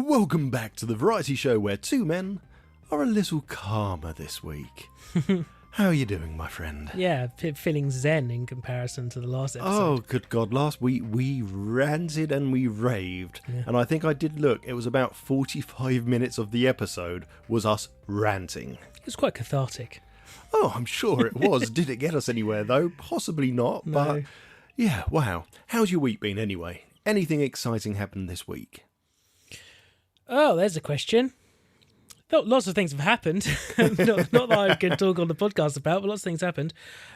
Welcome back to the variety show where two men are a little calmer this week. How are you doing, my friend? Yeah, feeling zen in comparison to the last episode. Oh, good God. Last week we ranted and we raved. Yeah. And I think I did look. It was about 45 minutes of the episode was us ranting. It was quite cathartic. Oh, I'm sure it was. Did it get us anywhere, though? Possibly not. No. But, yeah, wow. How's your week been, anyway? Anything exciting happened this week? Oh, there's a question. Lots of things have happened. not that I can talk on the podcast about, but lots of things happened.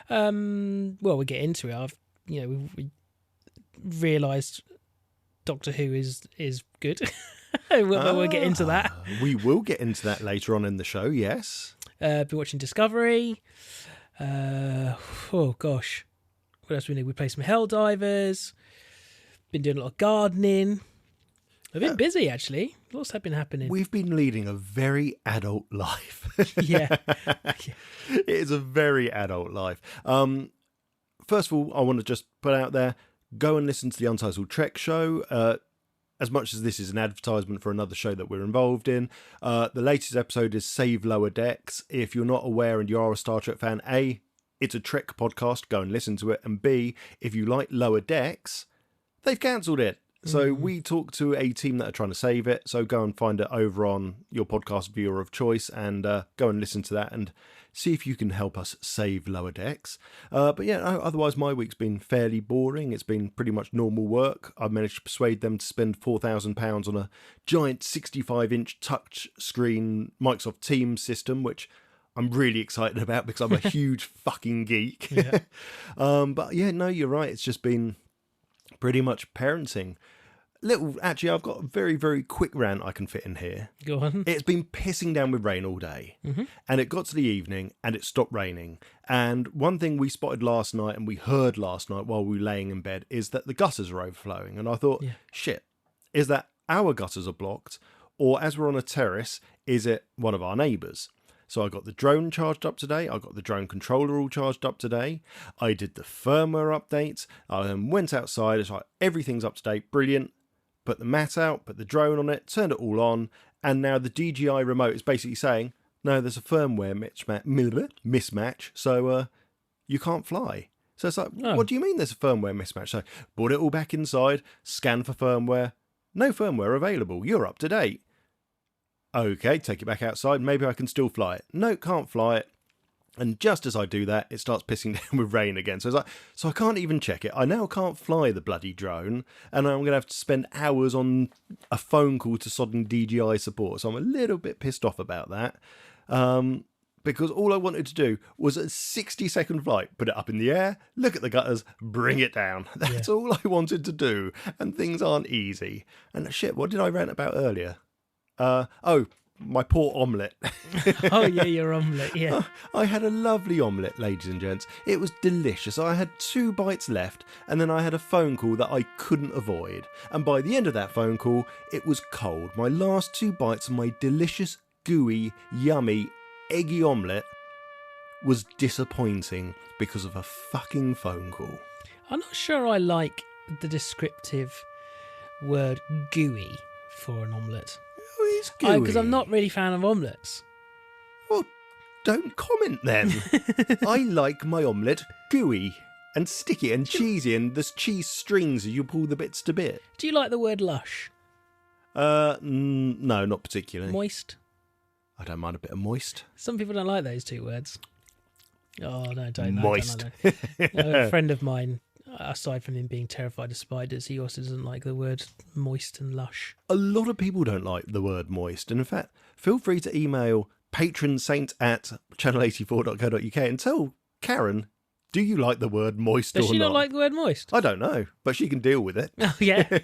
Well, we'll get into it. We realised Doctor Who is good. We'll get into that. We will get into that later on in the show, yes. Been watching Discovery. Oh, gosh. What else we need? We played some Helldivers. Been doing a lot of gardening. I've been busy, actually. Lots have been happening. We've been leading a very adult life. Yeah. It is a very adult life. First of all, I want to just put out there, go and listen to the Untitled Trek show. As much as this is an advertisement for another show that we're involved in, the latest episode is Save Lower Decks. If you're not aware and you are a Star Trek fan, A, it's a Trek podcast, go and listen to it. And B, if you like Lower Decks, they've cancelled it. So we talked to a team that are trying to save it. So go and find it over on your podcast viewer of choice and go and listen to that and see if you can help us save Lower Decks. But yeah, otherwise my week's been fairly boring. It's been pretty much normal work. I've managed to persuade them to spend £4,000 on a giant 65-inch touch screen Microsoft Teams system, which I'm really excited about because I'm a huge fucking geek. Yeah. But yeah, no, you're right. It's just been pretty much parenting. Actually, I've got a very, very quick rant I can fit in here. Go on. It's been pissing down with rain all day. And it got to the evening and it stopped raining. And one thing we spotted last night and we heard last night while we were laying in bed is that the gutters are overflowing. And I thought, shit, is that our gutters are blocked? Or as we're on a terrace, is it one of our neighbours? So I got the drone charged up today. I got the drone controller all charged up today. I did the firmware updates. I went outside. It's like, everything's up to date. Brilliant. Put the mat out, put the drone on it, turned it all on. And now the DJI remote is basically saying, no, there's a firmware mismatch. So you can't fly. So it's like, What do you mean there's a firmware mismatch? So put it all back inside, scan for firmware. No firmware available. You're up to date. Okay, take it back outside. Maybe I can still fly it. No, can't fly it. And just as I do that, it starts pissing down with rain again. So it's like, so I can't even check it. I now can't fly the bloody drone, and I'm going to have to spend hours on a phone call to sodding DJI support. So I'm a little bit pissed off about that. Because all I wanted to do was a 60-second flight, put it up in the air, look at the gutters, bring it down. That's all I wanted to do. And things aren't easy. And shit, what did I rant about earlier? My poor omelette. Oh, yeah, your omelette, yeah. I had a lovely omelette, ladies and gents. It was delicious. I had 2 bites left, and then I had a phone call that I couldn't avoid. And by the end of that phone call, it was cold. My last 2 bites of my delicious, gooey, yummy, eggy omelette was disappointing because of a fucking phone call. I'm not sure I like the descriptive word gooey for an omelette. It's gooey. Because I'm not really a fan of omelettes. Well, don't comment then. I like my omelette gooey and sticky and cheesy, and there's cheese strings as you pull the bits to bit. Do you like the word lush? No, not particularly. Moist? I don't mind a bit of moist. Some people don't like those 2 words. Oh, no, don't. Moist. A friend of mine, aside from him being terrified of spiders, he also doesn't like the word moist and lush. A lot of people don't like the word moist. And in fact, feel free to email patronsaint@channel84.co.uk and tell Karen, do you like the word moist or not? Does she not like the word moist? I don't know, but she can deal with it. Oh, yeah.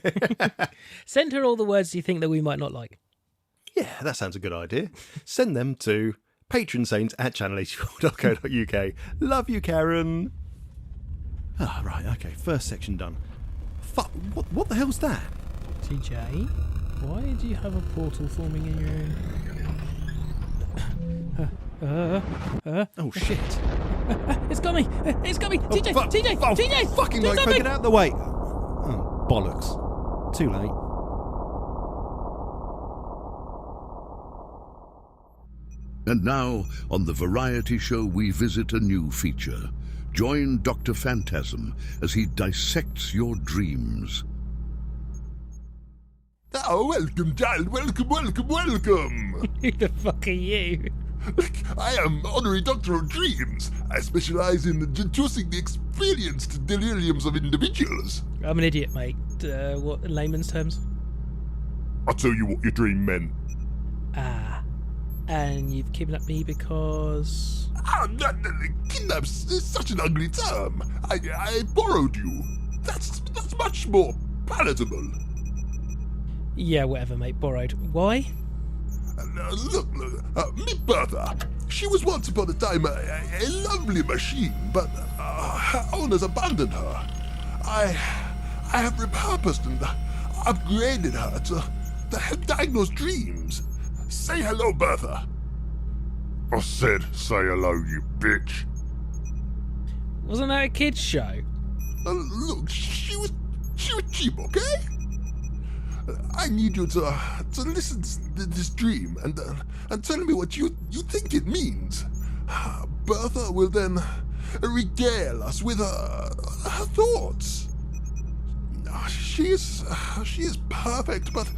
Send her all the words you think that we might not like. Yeah, that sounds a good idea. Send them to patronsaint@channel84.co.uk. Love you, Karen. Ah, right, okay, first section done. Fuck, what the hell's that? TJ, why do you have a portal forming in your own? Oh, shit. It's got me! It's got me! TJ! TJ! TJ! Fucking right, get out of the way! Oh, bollocks. Too late. And now, on the variety show, we visit a new feature. Join Dr. Phantasm as he dissects your dreams. Oh, welcome, child. Welcome. Who the fuck are you? I am Honorary Doctor of Dreams. I specialize in reducing the experienced deliriums of individuals. I'm an idiot, mate. What, in layman's terms? I'll tell you what your dream meant. And you've kidnapped me because... Kidnaps is such an ugly term. I borrowed you. That's much more palatable. Yeah, whatever, mate. Borrowed. Why? Look, meet Bertha. She was once upon a time a lovely machine, but her owners abandoned her. I have repurposed and upgraded her to help diagnose dreams. Say hello, Bertha. I said say hello, you bitch. Wasn't that a kid's show? Look, she was cheap, okay? I need you to listen to this dream and tell me what you think it means. Bertha will then regale us with her thoughts. She is perfect, but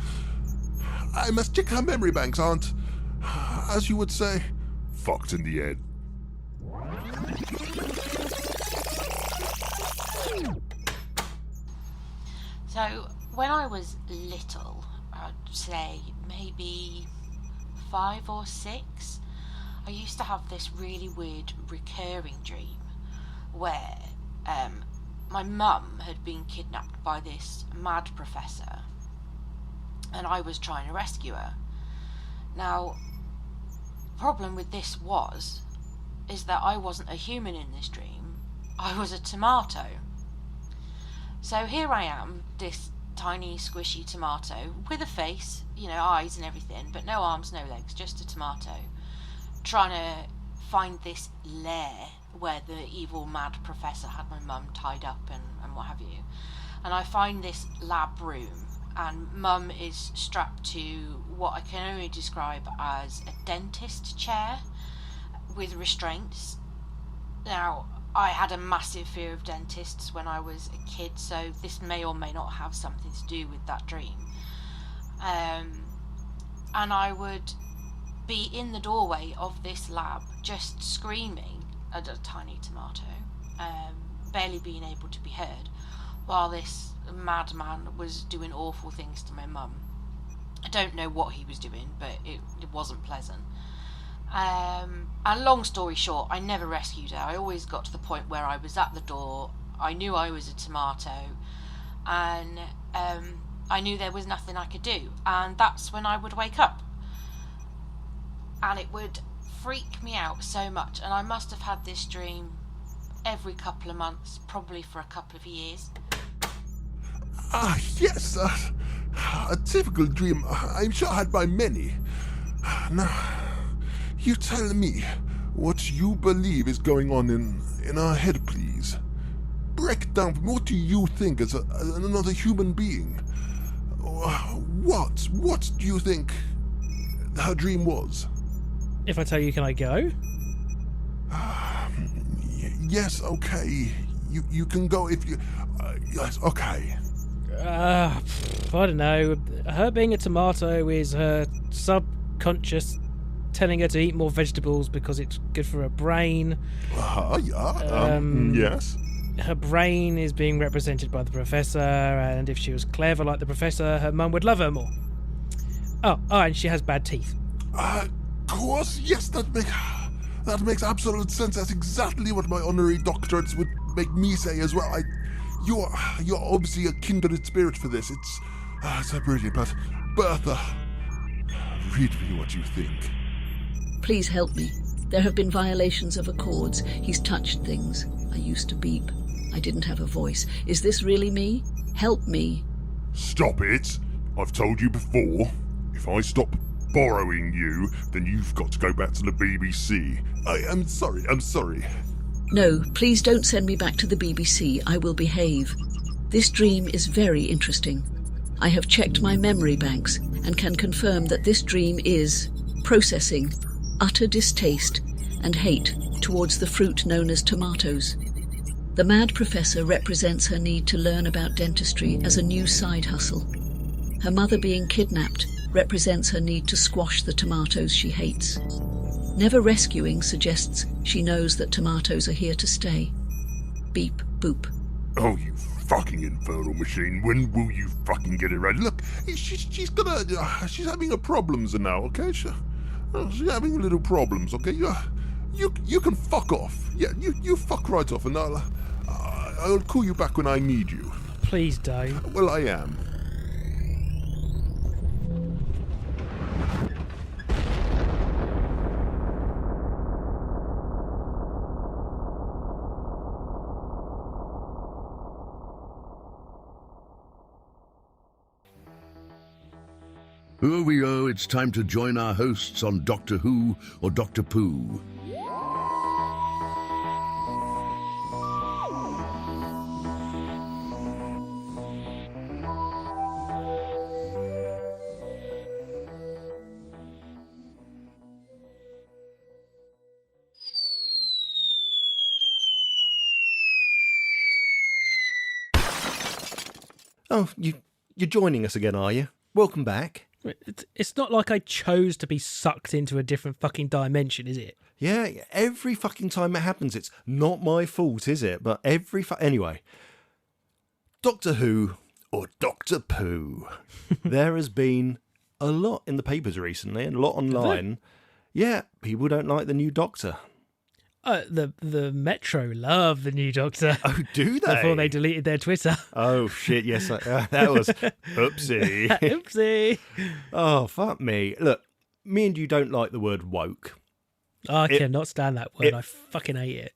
I must check her memory banks aren't, as you would say, fucked in the head. So, when I was little, I'd say maybe 5 or 6, I used to have this really weird recurring dream where my mum had been kidnapped by this mad professor and I was trying to rescue her. Now, the problem with this is that I wasn't a human in this dream, I was a tomato. So here I am, this tiny squishy tomato with a face, eyes and everything, but no arms, no legs, just a tomato, trying to find this lair where the evil mad professor had my mum tied up and what have you. And I find this lab room, and mum is strapped to what I can only describe as a dentist chair with restraints. Now, I had a massive fear of dentists when I was a kid, so this may or may not have something to do with that dream. And I would be in the doorway of this lab, just screaming at a tiny tomato, barely being able to be heard, while this madman was doing awful things to my mum. I don't know what he was doing, but it wasn't pleasant. And long story short, I never rescued her. I always got to the point where I was at the door, I knew I was a tomato, and I knew there was nothing I could do. And that's when I would wake up. And it would freak me out so much. And I must have had this dream every couple of months, probably for a couple of years. Yes, a typical dream I'm sure had by many. Now, you tell me what you believe is going on in our head, please. Break it down. What do you think as another human being? What do you think her dream was? If I tell you, can I go? Yes, okay. You can go if you... yes, okay. I don't know. Her being a tomato is her subconscious telling her to eat more vegetables because it's good for her brain. Yes. Her brain is being represented by the professor, and if she was clever like the professor, her mum would love her more. Oh, and she has bad teeth. Of course, yes, that makes absolute sense. That's exactly what my honorary doctorates would make me say as well. You're obviously a kindred spirit for this. It's so brilliant. But Bertha, read me what you think. Please help me. There have been violations of accords. He's touched things. I used to beep. I didn't have a voice. Is this really me? Help me. Stop it. I've told you before. If I stop borrowing you, then you've got to go back to the BBC. I'm sorry. No, please don't send me back to the BBC. I will behave. This dream is very interesting. I have checked my memory banks and can confirm that this dream is processing utter distaste and hate towards the fruit known as tomatoes. The mad professor represents her need to learn about dentistry as a new side hustle. Her mother being kidnapped represents her need to squash the tomatoes she hates. Never rescuing suggests she knows that tomatoes are here to stay. Beep, boop. Oh, you fucking infernal machine. When will you fucking get it right? Look, she's having her problems now, okay? She's having little problems, okay? You can fuck off. Yeah, you fuck right off, and I'll call you back when I need you. Please don't. Well, I am. Oh, it's time to join our hosts on Doctor Who or Doctor Poo. Oh, you're joining us again, are you? Welcome back. It's not like I chose to be sucked into a different fucking dimension, is it? Yeah, every fucking time it happens, it's not my fault, is it? But anyway, Doctor Who or Doctor Poo. There has been a lot in the papers recently and a lot online. Yeah, people don't like the new Doctor. The Metro love the new Doctor. Oh, do they? Before they deleted their Twitter. Oh, shit, yes. That was oopsie. Oopsie. Oh, fuck me. Look, me and you don't like the word woke. I cannot stand that word. I fucking hate it.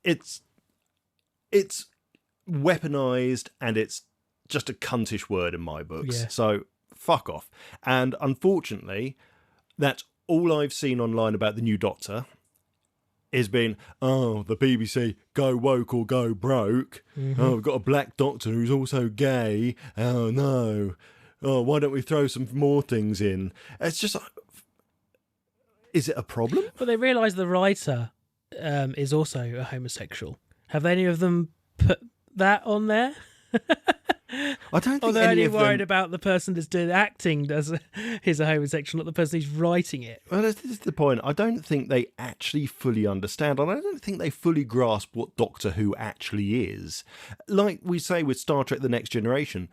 It's weaponised and it's just a cuntish word in my books. Yeah. So, fuck off. And unfortunately, that's all I've seen online about the new Doctor. Has been, oh, the BBC, go woke or go broke. Mm-hmm. Oh, we've got a black doctor who's also gay. Oh, no. Oh, why don't we throw some more things in? It's just, is it a problem? But they realise the writer is also a homosexual. Have any of them put that on there? I don't think Or they're any only of worried them... about the person that's doing acting is a homosexual, not the person who's writing it. Well, this is the point. I don't think they actually fully understand, and I don't think they fully grasp what Doctor Who actually is. Like we say with Star Trek The Next Generation,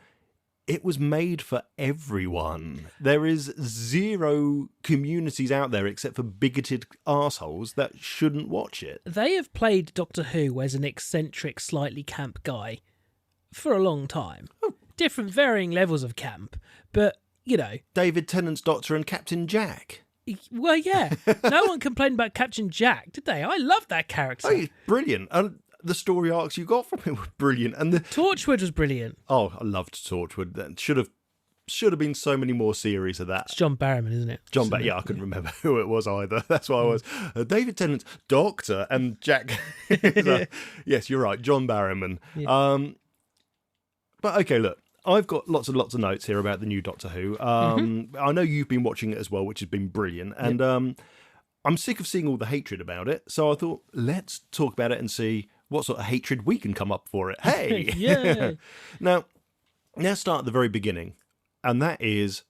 it was made for everyone. There is zero communities out there except for bigoted arseholes that shouldn't watch it. They have played Doctor Who as an eccentric, slightly camp guy for a long time. Different varying levels of camp, but, you know... David Tennant's Doctor and Captain Jack. Well, yeah. No one complained about Captain Jack, did they? I loved that character. Oh, he's brilliant. And the story arcs you got from him were brilliant. And Torchwood was brilliant. Oh, I loved Torchwood. That should have been so many more series of that. It's John Barrowman, isn't it? Yeah, I couldn't remember who it was either. That's why I was. David Tennant's Doctor and Jack. Yes, you're right, John Barrowman. Yeah. But okay, look, I've got lots and lots of notes here about the new Doctor Who. I know you've been watching it as well, which has been brilliant. And I'm sick of seeing all the hatred about it. So I thought, let's talk about it and see what sort of hatred we can come up for it. Hey! Yeah. Now, let's start at the very beginning. And that is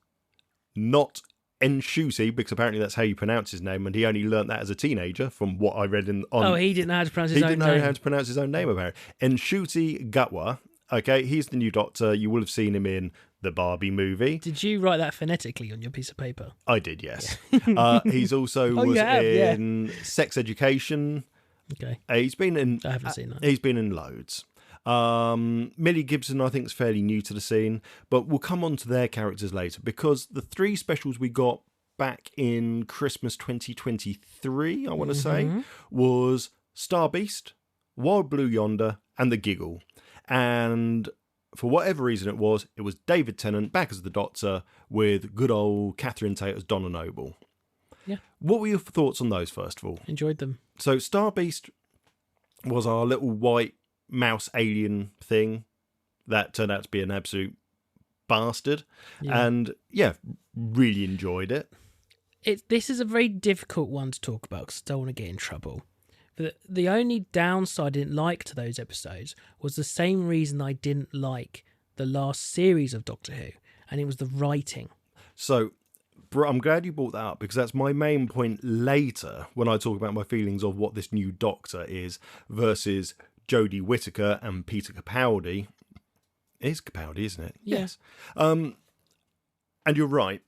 not Nshusi, because apparently that's how you pronounce his name, and he only learnt that as a teenager from what I read on... Oh, he didn't know how to pronounce his own name. He didn't know how to pronounce his own name, apparently. Nshuti Gatwa. Okay, he's the new Doctor. You will have seen him in the Barbie movie. Did you write that phonetically on your piece of paper? I did, yes. Yeah. He's also was in Sex Education. Okay. He's been in... I haven't seen that. He's been in loads. Millie Gibson, I think, is fairly new to the scene, but we'll come on to their characters later, because the three specials we got back in Christmas 2023, I want to say, was Star Beast, Wild Blue Yonder, and The Giggle. And for whatever reason it was David Tennant back as the Doctor with good old Catherine Tate as Donna Noble. Yeah. What were your thoughts on those, first of all? Enjoyed them. So Star Beast was our little white mouse alien thing that turned out to be an absolute bastard. Yeah. And, yeah, really enjoyed it. this is a very difficult one to talk about because I don't want to get in trouble. But the only downside I didn't like to those episodes was the same reason I didn't like the last series of Doctor Who, and it was the writing. So, I'm glad you brought that up because that's my main point later when I talk about my feelings of what this new Doctor is versus Jodie Whittaker and Peter Capaldi. It is Capaldi, isn't it? Yeah. Yes. And you're right.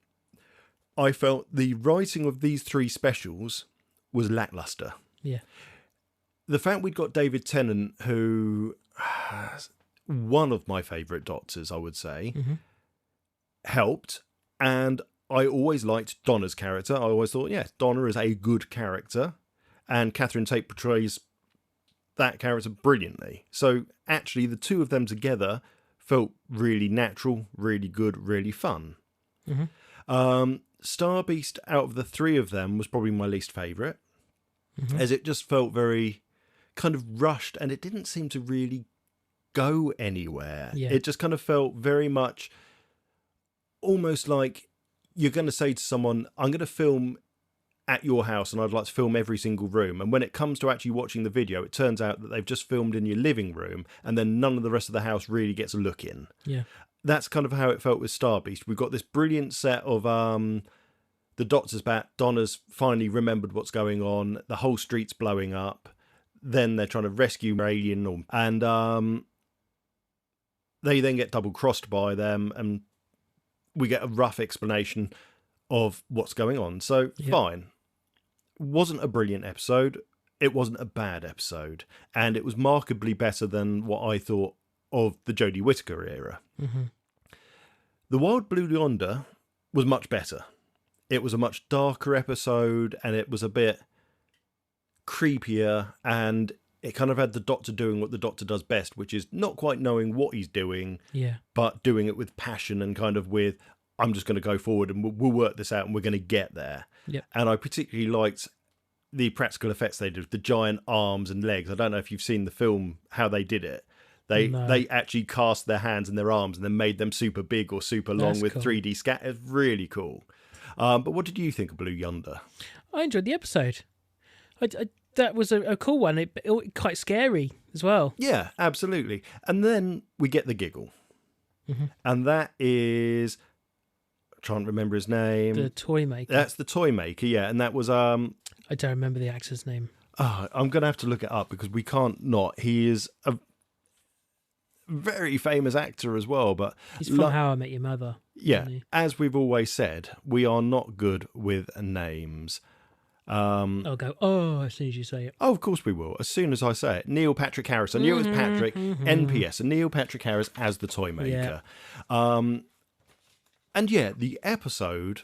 I felt the writing of these 3 specials was lackluster. Yeah. The fact we'd got David Tennant, who one of my favourite Doctors, I would say, helped. And I always liked Donna's character. I always thought, yeah, Donna is a good character. And Catherine Tate portrays that character brilliantly. So actually, the 2 of them together felt really natural, really good, really fun. Star Beast, out of the 3 of them, was probably my least favourite, as it just felt very kind of rushed and it didn't seem to really go anywhere. Yeah. It just kind of felt very much almost like you're going to say to someone, I'm going to film at your house and I'd like to film every single room. And when it comes to actually watching the video, it turns out that they've just filmed in your living room and then none of the rest of the house really gets a look in. Yeah. That's kind of how it felt with Star Beast. We've got this brilliant set of the Doctor's back. Donna's finally remembered what's going on. The whole street's blowing up. Then they're trying to rescue Alien, and they then get double-crossed by them, and we get a rough explanation of what's going on. So, fine. Wasn't a brilliant episode. It wasn't a bad episode. And it was markedly better than what I thought of the Jodie Whittaker era. The Wild Blue Yonder was much better. It was a much darker episode and it was a bit creepier and it kind of had the Doctor doing what the Doctor does best, which is not quite knowing what he's doing, but doing it with passion and kind of with, I'm just going to go forward and we'll work this out and we're going to get there. And I particularly liked the practical effects they did, the giant arms and legs. I don't know if you've seen the film, how they did it. They actually cast their hands and their arms and then made them super big or super long with cool. 3D scat. It's really cool. But what did you think of Blue Yonder? I enjoyed the episode. That was a cool one. It quite scary as well. Yeah, absolutely. And then we get the giggle. And that is... I can't remember his name. The toy maker. That's the toy maker, yeah. And that was... I don't remember the actor's name. I'm going to have to look it up because we can't not. He is a very famous actor as well. But he's from How I Met Your Mother. Yeah. As we've always said, we are not good with names. I'll go, as soon as you say it. Oh, of course we will. As soon as I say it. Neil Patrick Harris. I knew it was Patrick. NPS. And Neil Patrick Harris as the toy maker. And yeah, the episode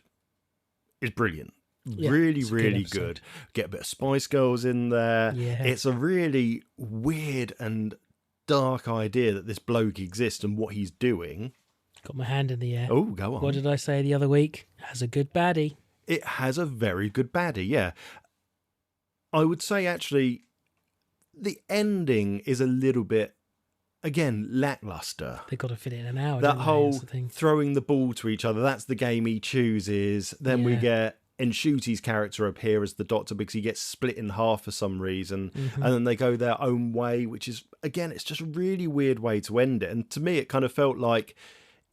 is brilliant. Really, really good. Get a bit of Spice Girls in there. Yeah. It's a really weird and dark idea that this bloke exists and what he's doing. Got my hand in the air. Oh, go on. What did I say the other week? Has a good baddie. It has a very good baddie, yeah. I would say, actually, the ending is a little bit, again, lackluster. They've got to fit it in an hour. That whole throwing the ball to each other, that's the game he chooses. Then we get Enshute's character appear as the Doctor because he gets split in half for some reason. And then they go their own way, which is, again, it's just a really weird way to end it. And to me, it kind of felt like,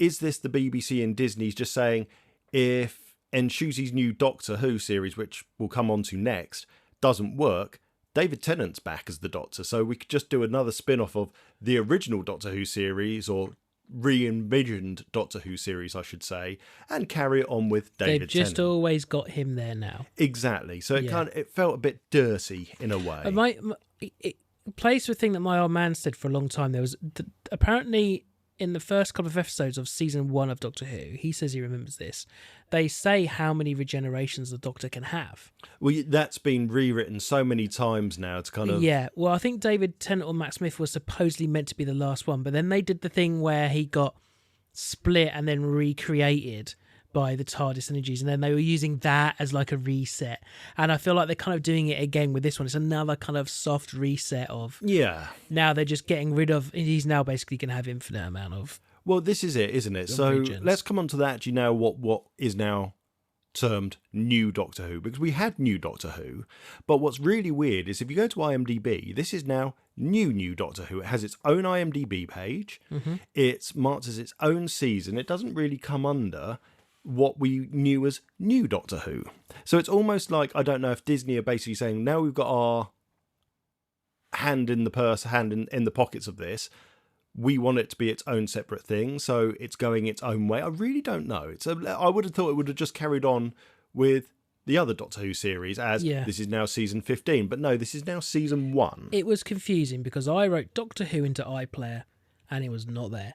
is this the BBC and Disney's just saying, if Enshute's new Doctor Who series, which we'll come on to next, doesn't work, David Tennant's back as the Doctor, so we could just do another spin-off of the original Doctor Who series, or re-envisioned Doctor Who series, I should say, and carry it on with David Tennant. They've just always got him there now. Exactly. So it felt a bit dirty in a way. It plays to a thing that my old man said for a long time. There was apparently in the first couple of episodes of season 1 of Doctor Who, he says he remembers this, they say how many regenerations the Doctor can have. Well, that's been rewritten so many times now to kind of... Yeah, well, I think David Tennant or Matt Smith was supposedly meant to be the last one, but then they did the thing where he got split and then recreated by the TARDIS energies, and then they were using that as like a reset. And I feel like they're kind of doing it again with this one. It's another kind of soft reset of... Yeah. Now they're just getting rid of... He's now basically going to have infinite amount of... Well, this is it, isn't it? So regions. Let's come on to that actually now, what is now termed New Doctor Who, because we had New Doctor Who, but what's really weird is if you go to IMDb, this is now New Doctor Who. It has its own IMDb page. It's marked as its own season. It doesn't really come under what we knew as New Doctor Who. So it's almost like, I don't know if Disney are basically saying, now we've got our hand in the purse, hand in the pockets of this, we want it to be its own separate thing, so it's going its own way. I really don't know. I would have thought it would have just carried on with the other Doctor Who series as this is now season 15, but no, this is now season 1. It was confusing because I wrote Doctor Who into iPlayer and it was not there.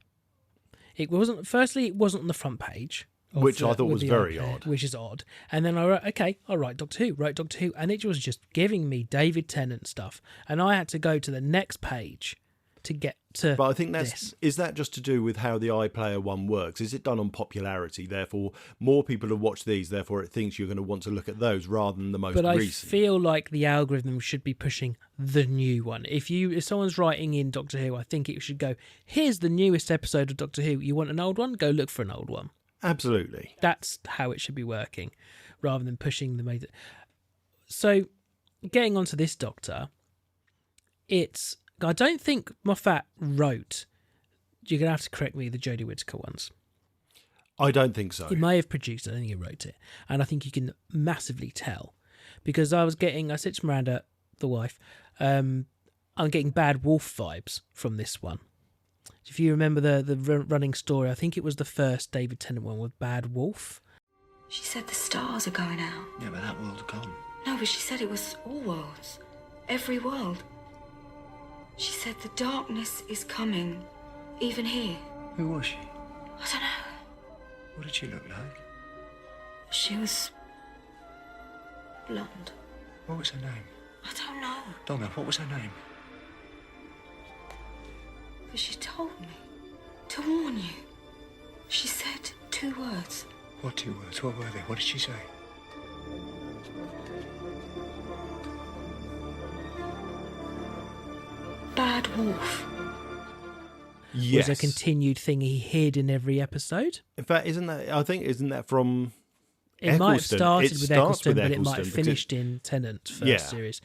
It wasn't. Firstly, it wasn't on the front page, which I thought was very odd. Which is odd. And then I wrote, okay, I'll write Doctor Who, and it was just giving me David Tennant stuff, and I had to go to the next page to get to. But I think is that just to do with how the iPlayer one works? Is it done on popularity? Therefore, more people have watched these. Therefore, it thinks you're going to want to look at those rather than the most recent. But I feel like the algorithm should be pushing the new one. If someone's writing in Doctor Who, I think it should go, here's the newest episode of Doctor Who. You want an old one? Go look for an old one. Absolutely. That's how it should be working, rather than pushing the. So, getting onto this Doctor, I don't think Moffat wrote. You're going to have to correct me. The Jodie Whittaker ones. I don't think so. He may have produced it. I think he wrote it, and I think you can massively tell because I said to Miranda, the wife, I'm getting Bad Wolf vibes from this one. If you remember the running story, I think it was the first David Tennant one with Bad Wolf. She said the stars are going out. Yeah, but that world's gone. No, but she said it was all worlds. Every world. She said the darkness is coming, even here. Who was she? I don't know. What did she look like? She was blonde. What was her name? I don't know. Donna, what was her name? But she told me to warn you. She said 2 words. What 2 words? What were they? What did she say? Bad Wolf. Yes. Was a continued thing he hid in every episode. In fact, isn't that from It Eccleston? might have started with Eccleston, but it might have because finished in Tennant's first series.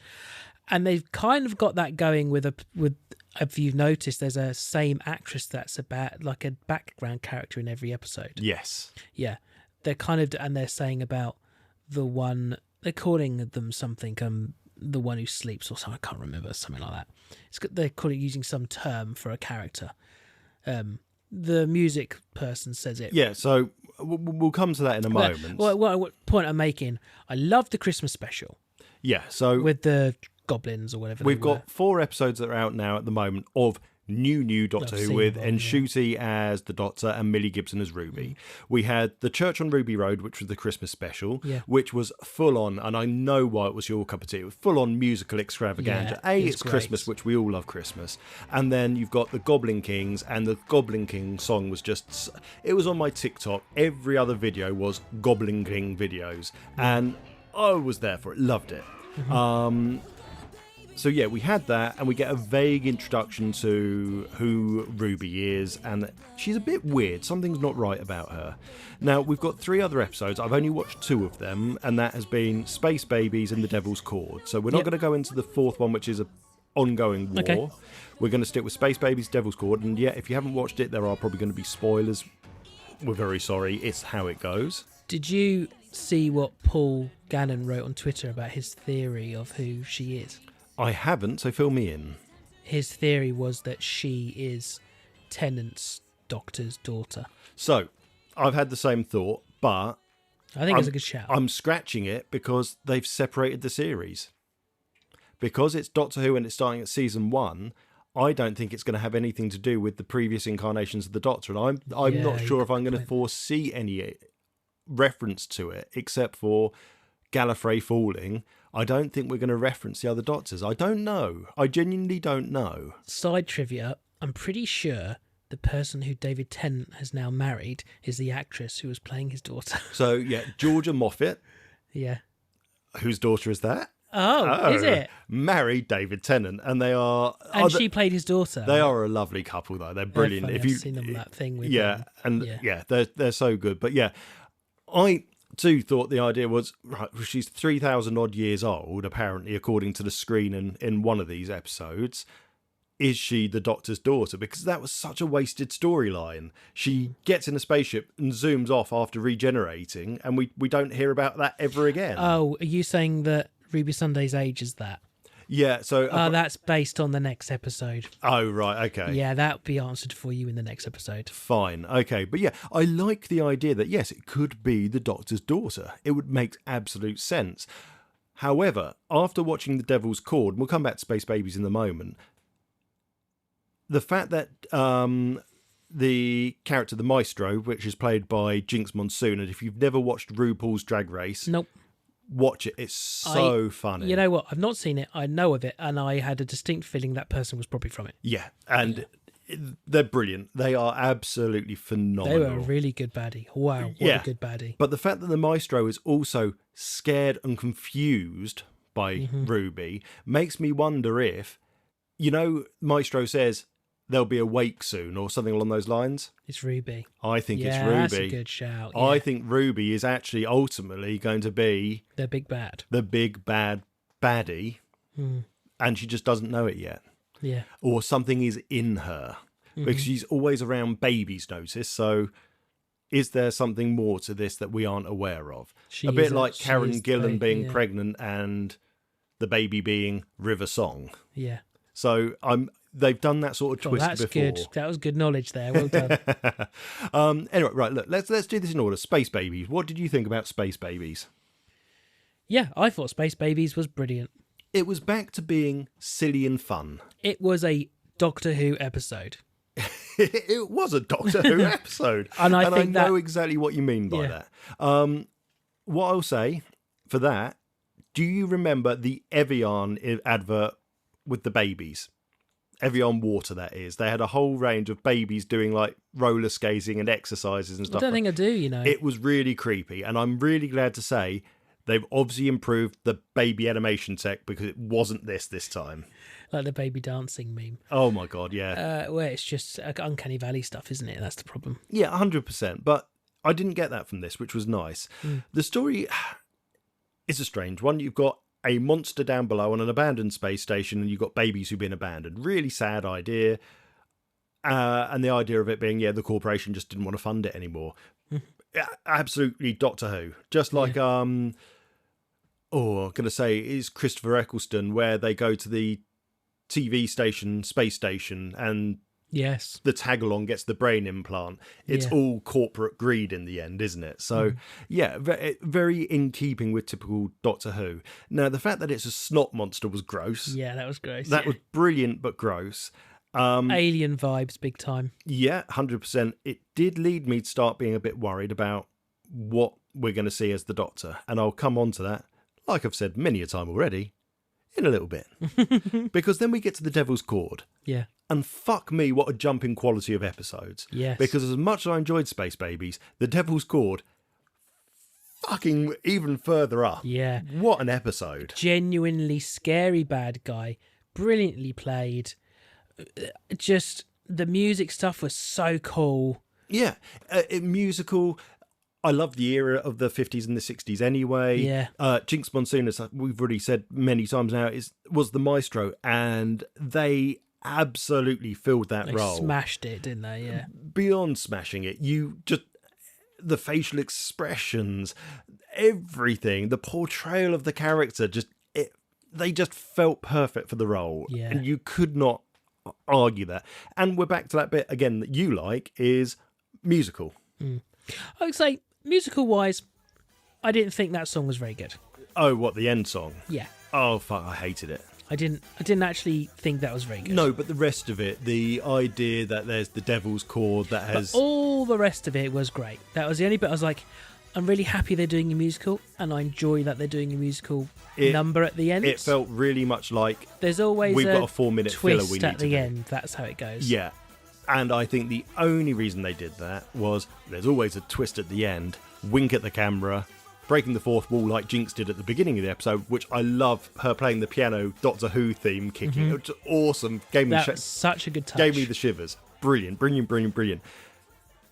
And they've kind of got that going with if you've noticed, there's a same actress that's about like a background character in every episode. Yes. Yeah. They're kind of, and they're saying about the one, they're calling them something, the one who sleeps or something, I can't remember, something like that. They're calling using some term for a character. The music person says it. Yeah, so we'll come to that in a moment. What point I'm making, I love the Christmas special. Yeah, so with the goblins or whatever. We've got 4 episodes that are out now at the moment of new Doctor Who with Enshuti as the Doctor and Millie Gibson as Ruby. We had The Church on Ruby Road, which was the Christmas special, which was full on, and I know why it was your cup of tea, it was full on musical extravaganza. It's great. Christmas, which we all love Christmas. And then you've got the Goblin Kings, and the Goblin King song was just, it was on my TikTok. Every other video was Goblin King videos, and I was there for it, loved it. So yeah, we had that, and we get a vague introduction to who Ruby is, and she's a bit weird. Something's not right about her. Now, we've got 3 other episodes. I've only watched 2 of them, and that has been Space Babies and The Devil's Cord. So we're not going to go into the 4th one, which is an ongoing war. Okay. We're going to stick with Space Babies, Devil's Cord, and if you haven't watched it, there are probably going to be spoilers. We're very sorry. It's how it goes. Did you see what Paul Gannon wrote on Twitter about his theory of who she is? I haven't, so fill me in. His theory was that she is Tennant's Doctor's daughter. So, I've had the same thought, but I think it's a good shout. I'm scratching it because they've separated the series. Because it's Doctor Who and it's starting at season 1, I don't think it's going to have anything to do with the previous incarnations of the Doctor, and I'm not sure if I'm going to foresee any reference to it, except for Gallifrey falling. I don't think we're going to reference the other Doctors. I don't know. I genuinely don't know. Side trivia, I'm pretty sure the person who David Tennant has now married is the actress who was playing his daughter. So, Georgia Moffat. Yeah. Whose daughter is that? Oh, is it? Married David Tennant, and they are... And she played his daughter. They are a lovely couple, though. They're brilliant. I've seen them that thing with they're so good. But I Two thought the idea was, right, she's 3,000 odd years old, apparently, according to the screen in one of these episodes. Is she the Doctor's daughter? Because that was such a wasted storyline. She gets in a spaceship and zooms off after regenerating, and we don't hear about that ever again. Oh, are you saying that Ruby Sunday's age is that? Yeah, so... that's based on the next episode. Oh, right, okay. Yeah, that'll be answered for you in the next episode. Fine, okay. But yeah, I like the idea that, yes, it could be the Doctor's daughter. It would make absolute sense. However, after watching The Devil's Cord, and we'll come back to Space Babies in a moment, the fact that the character, the Maestro, which is played by Jinx Monsoon, and if you've never watched RuPaul's Drag Race... Nope. Watch it. It's so funny. You know what? I've not seen it. I know of it, and I had a distinct feeling that person was probably from it. Yeah, and they're brilliant. They are absolutely phenomenal. They were a really good baddie. Wow, what a good baddie. But the fact that the Maestro is also scared and confused by Ruby makes me wonder if, Maestro says there'll be a wake soon or something along those lines. It's Ruby. I think it's Ruby. That's a good shout. Yeah. I think Ruby is actually ultimately going to be... the big bad. The big bad baddie. And she just doesn't know it yet. Yeah. Or something is in her. Because she's always around babies, notice. So is there something more to this that we aren't aware of? A bit like Karen Gillan being pregnant and the baby being River Song. Yeah. So they've done that sort of twist that's before. Good. That was good knowledge there. Well done. Anyway, right, look, let's do this in order. Space Babies. What did you think about Space Babies? Yeah, I thought Space Babies was brilliant. It was back to being silly and fun. It was a Doctor Who episode. It was a Doctor Who episode. and I know exactly what you mean by that. What I'll say for that, do you remember the Evian advert with the babies? Evian water, that is. They had a whole range of babies doing like roller skating and exercises and stuff. I don't think I do, It was really creepy, and I'm really glad to say they've obviously improved the baby animation tech because it wasn't this time. Like the baby dancing meme. Oh my God, yeah. Where it's just Uncanny Valley stuff, isn't it? That's the problem. Yeah, 100%. But I didn't get that from this, which was nice. The story is a strange one. You've got a monster down below on an abandoned space station, and you've got babies who've been abandoned. Really sad idea. And the idea of it being, the corporation just didn't want to fund it anymore. Absolutely Doctor Who. Just like, I'm going to say, is Christopher Eccleston, where they go to the TV station, space station, and yes, the tag-along gets the brain implant. It's all corporate greed in the end, isn't it? So, very in keeping with typical Doctor Who. Now, the fact that it's a snot monster was gross. Yeah, that was gross. That was brilliant, but gross. Alien vibes, big time. Yeah, 100%. It did lead me to start being a bit worried about what we're going to see as the Doctor. And I'll come on to that, like I've said many a time already, in a little bit. Because then we get to the Devil's Cord. Yeah. And fuck me, what a jump in quality of episodes. Yes. Because as much as I enjoyed Space Babies, The Devil's Cord, fucking even further up. Yeah. What an episode. Genuinely scary bad guy. Brilliantly played. Just, the music stuff was so cool. Yeah. Musical. I love the era of the 50s and the 60s anyway. Yeah. Jinx Monsoon, as we've already said many times now, was the maestro, and they absolutely filled that role. They smashed it, didn't they? Yeah. Beyond smashing it, the facial expressions, everything, the portrayal of the character, they just felt perfect for the role. Yeah. And you could not argue that. And we're back to that bit again that you like, is musical. I would say, musical wise, I didn't think that song was very good. Oh, what, the end song? Yeah. Oh fuck, I hated it. I didn't actually think that was very good. No, but the rest of it, the idea that there's the Devil's Cord that has... But all the rest of it was great. That was the only bit I was like, I'm really happy they're doing a musical, and I enjoy that they're doing a musical number at the end. It felt really much like... There's always we've got a 4-minute filler we twist need at the end. That's how it goes. Yeah. And I think the only reason they did that was there's always a twist at the end, wink at the camera, breaking the fourth wall like Jinx did at the beginning of the episode, which I love her playing the piano Doctor Who theme kicking. It was awesome. That's such a good touch. Gave me the shivers. Brilliant.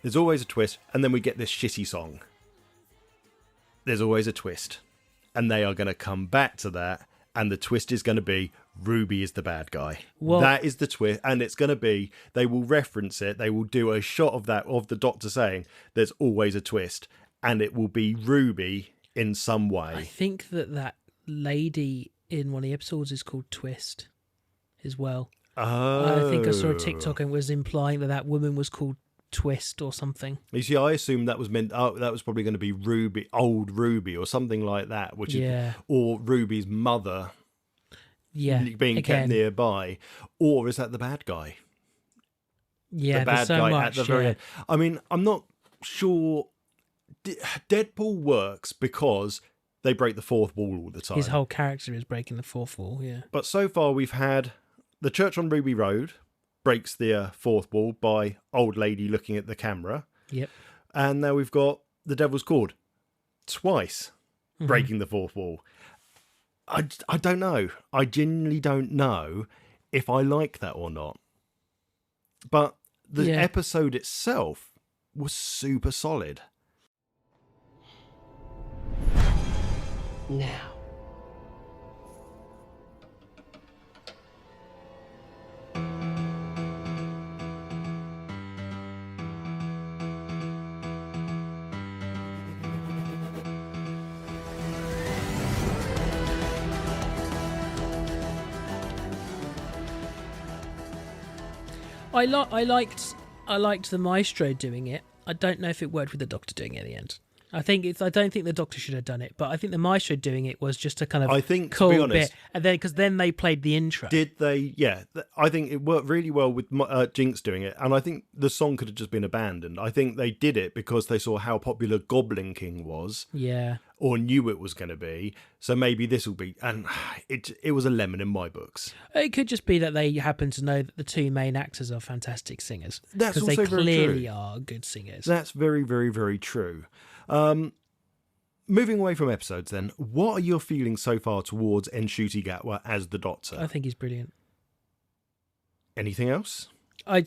There's always a twist, and then we get this shitty song. there's always a twist. And they are going to come back to that. And the twist is going to be Ruby is the bad guy. Well, that is the twist. And it's going to be, they will reference it. They will do a shot of that, of the Doctor saying, there's always a twist. And it will be Ruby in some way. I think that lady in one of the episodes is called Twist as well. Oh. I think I saw a TikTok and it was implying that woman was called Twist or something. You see, I assumed that was meant. Oh, that was probably going to be Ruby, old Ruby, or something like that, which is, or Ruby's mother, being kept nearby, or is that the bad guy? Yeah, the bad so guy much, at the very end. I mean, I'm not sure. Deadpool works because they break the fourth wall all the time. His whole character is breaking the fourth wall. Yeah, but so far we've had the church on Ruby Road breaks the fourth wall by old lady looking at the camera. Yep. And now we've got the Devil's Cord twice breaking the fourth wall. I don't know. I genuinely don't know if I like that or not. But the episode itself was super solid. Now. I liked the Maestro doing it. I don't know if it worked with the Doctor doing it at the end. I don't think the Doctor should have done it, but I think the Maestro doing it was just a kind of cool, to be honest, bit. And then because then they played the intro. Did they? Yeah, I think it worked really well with Jinx doing it, and I think the song could have just been abandoned. I think they did it because they saw how popular Goblin King was, or knew it was going to be. So maybe this will be, and it was a lemon in my books. It could just be that they happen to know that the two main actors are fantastic singers. That's also they clearly very true. Are good singers. That's very, very, very true. Moving away from episodes then, what are your feelings so far towards Ncuti Gatwa as the Doctor? I think he's brilliant. Anything else? I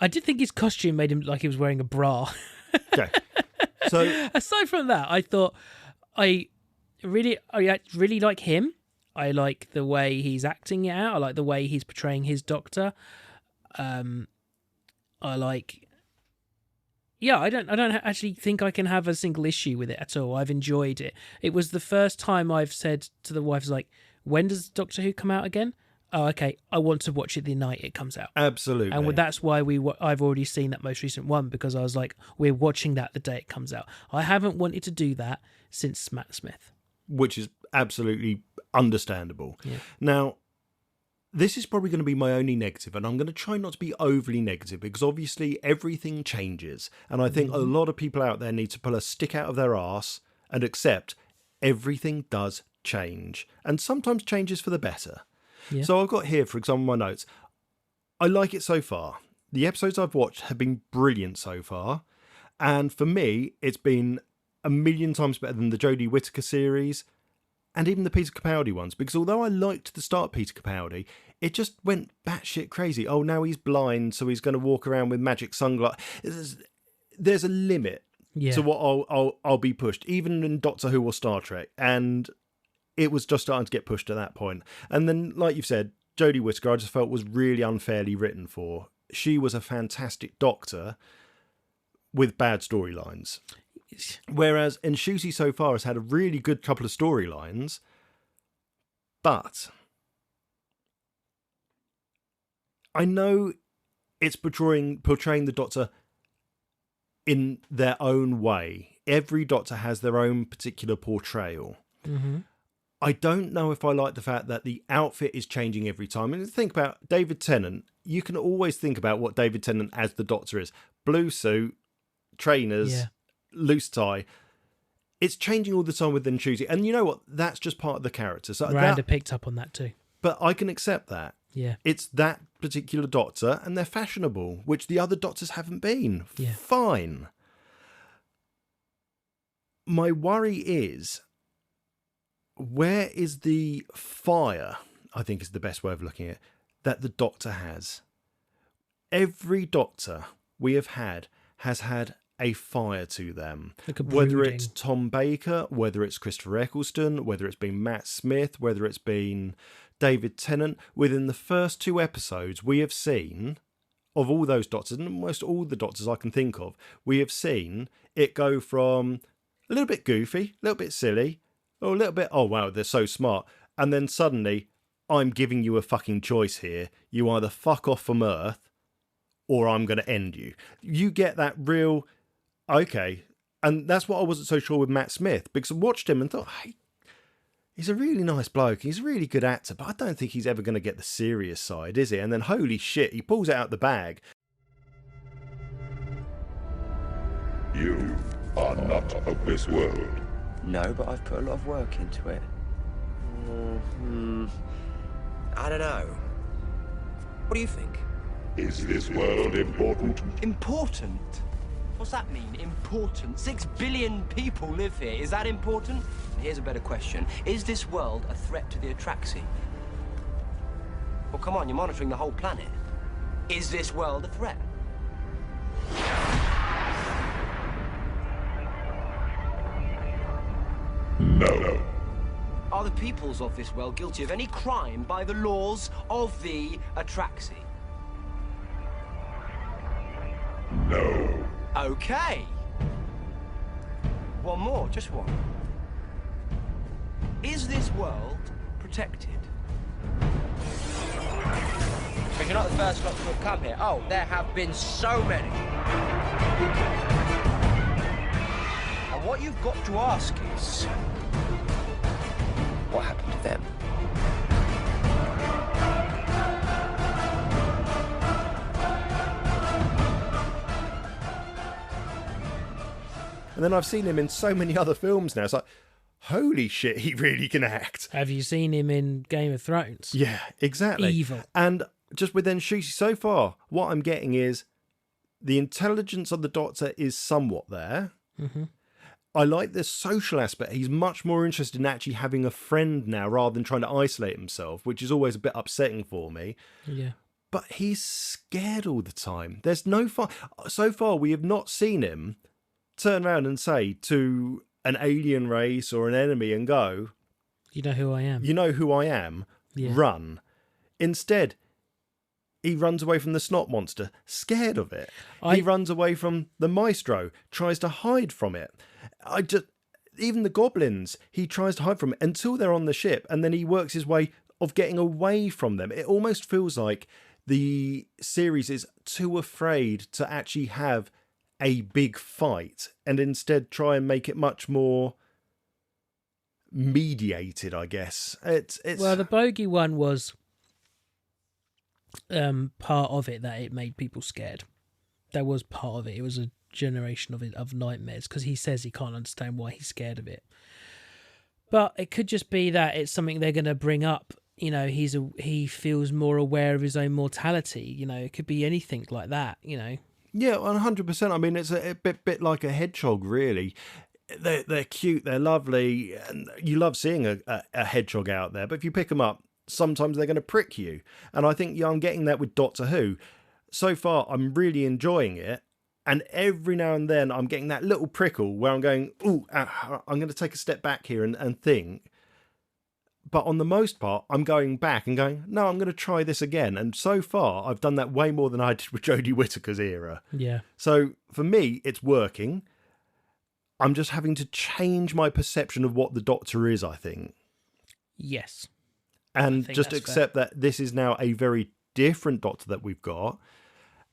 did think his costume made him like he was wearing a bra. Okay. So aside from that, I thought I really like him. I like the way he's acting it out. I like the way he's portraying his Doctor. I like... Yeah, I don't actually think I can have a single issue with it at all. I've enjoyed it. It was the first time I've said to the wife, like, when does Doctor Who come out again? Oh, okay, I want to watch it the night it comes out. Absolutely. And that's why I've already seen that most recent one, because I was like, we're watching that the day it comes out. I haven't wanted to do that since Matt Smith. Which is absolutely understandable. Yeah. Now, this is probably going to be my only negative, and I'm going to try not to be overly negative because obviously everything changes. And I think a lot of people out there need to pull a stick out of their arse and accept everything does change. And sometimes changes for the better. Yeah. So I've got here, for example, my notes. I like it so far. The episodes I've watched have been brilliant so far. And for me, it's been a million times better than the Jodie Whittaker series. And even the Peter Capaldi ones, because although I liked the start Peter Capaldi, it just went batshit crazy. Oh, now he's blind, so he's going to walk around with magic sunglasses. There's a limit to what I'll be pushed, even in Doctor Who or Star Trek, and it was just starting to get pushed at that point. And then, like you've said, Jodie Whittaker, I just felt was really unfairly written for. She was a fantastic Doctor with bad storylines. Whereas Ncuti so far has had a really good couple of storylines, but I know it's portraying the Doctor in their own way. Every Doctor has their own particular portrayal. Mm-hmm. I don't know if I like the fact that the outfit is changing every time. And think about David Tennant. You can always think about what David Tennant as the Doctor is. Blue suit, trainers, loose tie. It's changing all the time with Ncuti. And you know what? That's just part of the character. So Miranda picked up on that too. But I can accept that. Yeah. It's that particular Doctor and they're fashionable, which the other Doctors haven't been. Yeah. Fine. My worry is, where is the fire, I think is the best way of looking at it, that the Doctor has? Every Doctor we have had has had a fire to them. Like a whether brooding. it's Tom Baker, whether it's Christopher Eccleston, whether it's been Matt Smith, whether it's been David Tennant, within the first 2 episodes, we have seen, of all those Doctors, and almost all the Doctors I can think of, we have seen it go from a little bit goofy, a little bit silly, or a little bit, oh wow, they're so smart, and then suddenly, I'm giving you a fucking choice here. You either fuck off from Earth, or I'm going to end you. You get that real, okay. And that's what I wasn't so sure with Matt Smith, because I watched him and thought, hey, he's a really nice bloke. He's a really good actor, but I don't think he's ever going to get the serious side, is he? And then, holy shit, he pulls it out the bag. You are not of this world. No, but I've put a lot of work into it. I don't know. What do you think? Is this world important? Important? What's that mean, important? 6 billion people live here. Is that important? Here's a better question. Is this world a threat to the Atraxi? Well, come on, you're monitoring the whole planet. Is this world a threat? No. Are the peoples of this world guilty of any crime by the laws of the Atraxi? No. Okay. One more, just one. Is this world protected? Because you're not the first lot to have come here. Oh, there have been so many. And what you've got to ask is, what happened to them? And then I've seen him in so many other films now. It's like, holy shit, he really can act. Have you seen him in Game of Thrones? Yeah, exactly. Evil. And just with Nshuti, so far, what I'm getting is the intelligence of the Doctor is somewhat there. Mm-hmm. I like the social aspect. He's much more interested in actually having a friend now rather than trying to isolate himself, which is always a bit upsetting for me. Yeah. But he's scared all the time. There's no fun. So far, we have not seen him turn around and say to an alien race or an enemy and go, You know who I am. you know who I am, Yeah. run. Instead, he runs away from the snot monster, scared of it. He runs away from the maestro, tries to hide from it. Even the goblins, he tries to hide from it until they're on the ship, and then he works his way of getting away from them. It almost feels like the series is too afraid to actually have a big fight and instead try and make it much more mediated, I guess. It's Well, the bogey one was part of it, that it made people scared. That was part of it. It was a generation of nightmares, because he says he can't understand why he's scared of it. But it could just be that it's something they're going to bring up. You know, he feels more aware of his own mortality. You know, it could be anything like that. You know. Yeah, 100%. I mean, it's a bit like a hedgehog, really. They're cute, they're lovely, and you love seeing a hedgehog out there. But if you pick them up, sometimes they're going to prick you. And I think I'm getting that with Doctor Who. So far, I'm really enjoying it. And every now and then, I'm getting that little prickle where I'm going, ooh, I'm going to take a step back here and think. But on the most part, I'm going back and going, no, I'm going to try this again. And so far, I've done that way more than I did with Jodie Whittaker's era. Yeah. So for me, it's working. I'm just having to change my perception of what the Doctor is, I think. Yes. And think just that's accept that this is now a very different Doctor that we've got.